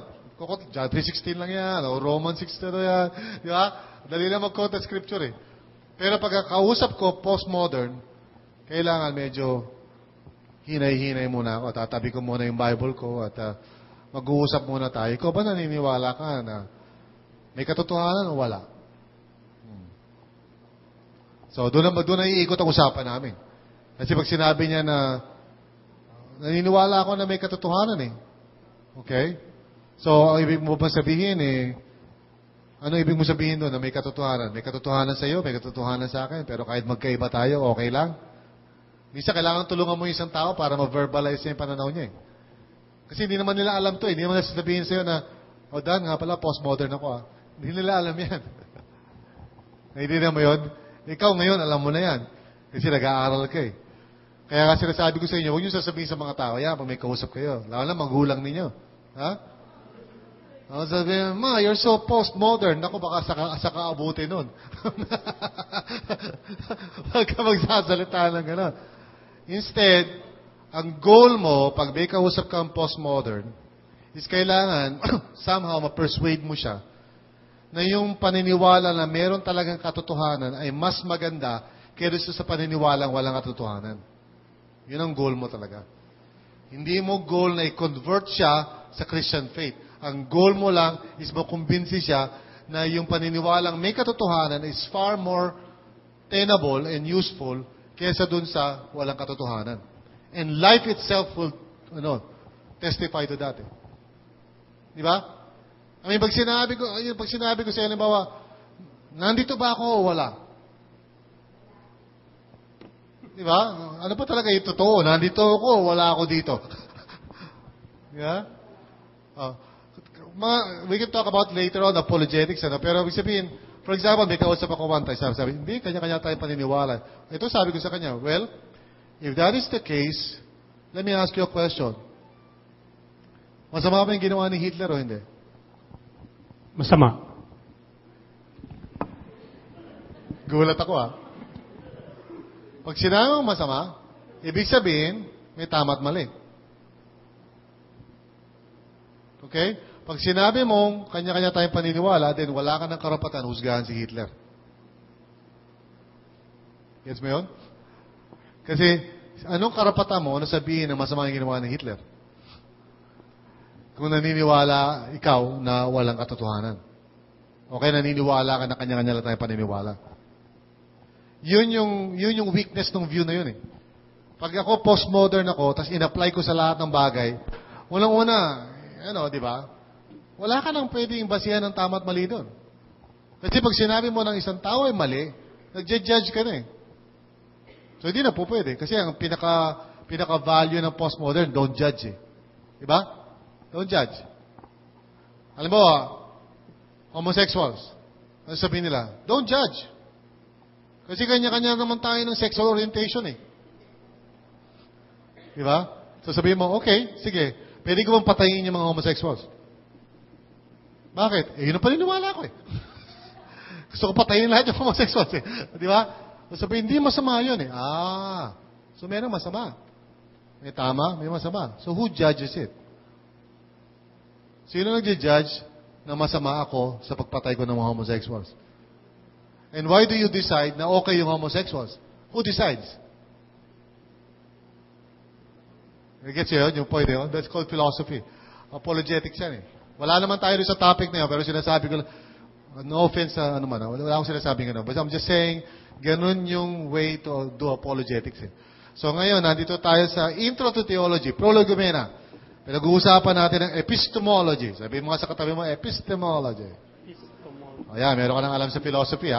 John 3:16 lang yan, o Romans 6:10 yan. Di ba? Dali lang mag-quote ang scripture Pero pag kausap ko, postmodern, kailangan medyo hinay-hinay muna ako. Tatabi ko muna yung Bible ko at mag-uusap muna tayo. Ikaw ba naniniwala ka na may katotohanan o wala? So, doon na iikot ang usapan namin. Kasi pag sinabi niya na naniniwala ako na may katotohanan Okay? So, ang ibig mo ba sabihin ano ibig mo sabihin doon na may katotohanan? May katotohanan sa iyo, may katotohanan sa akin, pero kahit magkaiba tayo, okay lang? Minsan, kailangan tulungan mo yung isang tao para ma-verbalize yung pananaw niya Kasi hindi naman nila alam to Hindi naman nila sabihin sa iyo na, Dan, nga pala, postmodern ako Hindi nila alam yan. Naiintindihan mo yun? Ikaw ngayon, alam mo na yan. Kasi nag-aaral ka Kaya nga sinasabi ko sa inyo, huwag niyo sasabihin sa mga tao, pag may kausap kayo, lalo na magulang ninyo. Ha? Ako sabihin, Ma, you're so postmodern. Naku, baka saka abutin nun. Huwag ka magsasalita ng gano'n. Instead, ang goal mo, pag may kausap kang postmodern, is kailangan, somehow, ma-persuade mo siya na yung paniniwala na meron talagang katotohanan ay mas maganda kaysa sa paniniwalang walang katotohanan. Yun ang goal mo talaga. Hindi mo goal na i-convert siya sa Christian faith. Ang goal mo lang is makumbinsi siya na yung paniniwalang may katotohanan is far more tenable and useful kaysa dun sa walang katotohanan. And life itself will testify to that. Di ba? I mean, pag sinabi ko sa halimbawa, nandito ba ako o wala? Di ba? Ano pa talaga yung totoo? Nandito ako, wala ako dito. Yeah? We can talk about later on apologetics, pero ibig sabihin, for example, may kausap ako one time, sabi, hindi, kanya-kanya tayong paniniwala. Ito sabi ko sa kanya, well, if that is the case, let me ask you a question. Masama ba yung ginawa ni Hitler o hindi? Masama. Gulat ako Pag sinabi mo masama, ibig sabihin, may tama at mali. Okay? Pag sinabi mong kanya-kanya tayong paniniwala, then wala ka ng karapatan husgahan si Hitler. Gets mo yun? Kasi, anong karapatan mo na sabihin na masama yung ginawa ni Hitler? Kung naniniwala ikaw na walang katotohanan. Okay, naniniwala ka na kanya-kanya lang tayong paniniwala. Yun yung weakness ng view na yun Pag ako postmodern ako, tapos in-apply ko sa lahat ng bagay, unang-una, di ba? Wala ka nang pwedeng basihan ng tama at mali doon. Kasi pag sinabi mo ng isang tao ay mali, nagja-judge ka na So, hindi na po pwede. Kasi ang pinaka-value ng postmodern, don't judge Di ba? Don't judge. Alam mo, homosexuals, ano sabihin nila? Don't judge. Kasi kanya-kanya naman tayo ng sexual orientation Di ba? So sabihin mo, okay, sige, pwede ko bang patayin yung mga homosexuals? Bakit? Yun ang paniniwala ko Gusto ko patayin lahat yung homosexuals Di ba? So sabihin, hindi masama yun so meron masama. May tama, may masama. So who judges it? Sino nag-judge na masama ako sa pagpatay ko ng mga homosexuals? And why do you decide na okay yung homosexuals? Who decides? Gets yun? Yung point yun? That's called philosophy. Apologetics yan Wala naman tayo sa topic na yun, pero sinasabi ko lang, no offense sa wala akong sinasabing But I'm just saying, ganun yung way to do apologetics So ngayon, nandito tayo sa Intro to Theology, Prolegomena. Pinag-uusapan natin ng epistemology. Sabihin mo nga sa katabi mo, epistemology. Ayan, meron ka nang alam sa philosophy,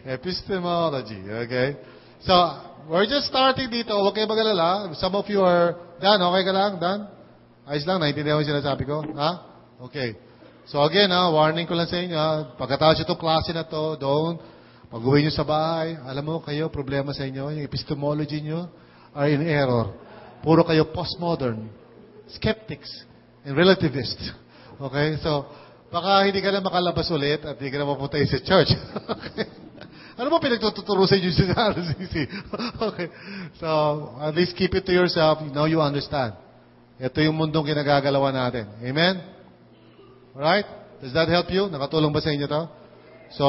Epistemology, okay? So, we're just starting dito. Huwag kayo mag-alala. Some of you are... Dan, okay ka lang? Dan? Ayos lang? Naintindihan mo yung sinasabi ko? Ha? Okay. So again, warning ko lang sa inyo. Pagkatapos itong klase na to, pag-uwi nyo sa bahay, alam mo kayo, problema sa inyo, yung epistemology nyo are in error. Puro kayo postmodern, skeptics, and relativists. Okay? So, baka hindi ka na makalabas ulit at hindi ka na mapunta sa church. Okay? Ano mo pinagtuturo sa inyo sa RCC? Okay. So, at least keep it to yourself. Now you understand. Ito yung mundong kinagagalawan natin. Amen? Alright? Does that help you? Nakatulong ba sa inyo to? So,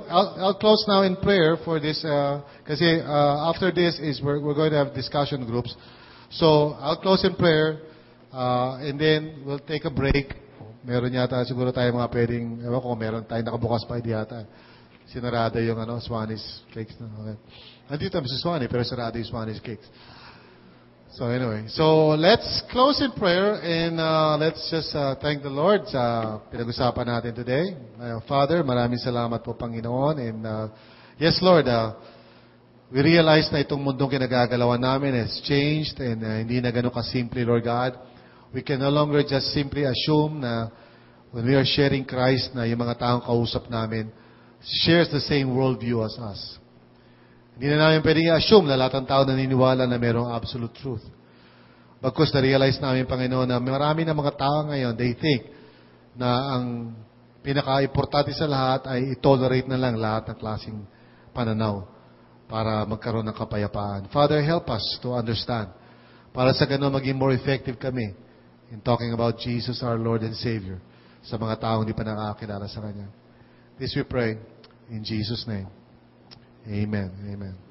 I'll close now in prayer for this, kasi after this is we're going to have discussion groups. So, I'll close in prayer, and then we'll take a break. Meron yata siguro tayo mga pwedeng, ewan ko, meron tayong nakabukas pa, hindi yata. Sinarado yung Swanis cakes. Okay. Nandito si Swanee, pero sarado yung Swanis cakes. So anyway, so let's close in prayer and let's just thank the Lord sa pinag-usapan natin today. Father, maraming salamat po Panginoon. And yes Lord, we realize na itong mundong kinagagalawan namin has changed and hindi na ganun kasimple, Lord God. We can no longer just simply assume na when we are sharing Christ na yung mga taong kausap namin shares the same worldview as us. Hindi na namin pwedeng i-assume na lahat ng tao naniniwala na mayroong absolute truth. Bagkus na-realize namin, Panginoon, na marami na mga tao ngayon, they think na ang pinaka-importante sa lahat ay i-tolerate na lang lahat ng klaseng pananaw para magkaroon ng kapayapaan. Father, help us to understand para sa gano'n maging more effective kami in talking about Jesus, our Lord and Savior, sa mga taong hindi pa nakakakilala sa Kanya. This we pray in Jesus' name. Amen. Amen.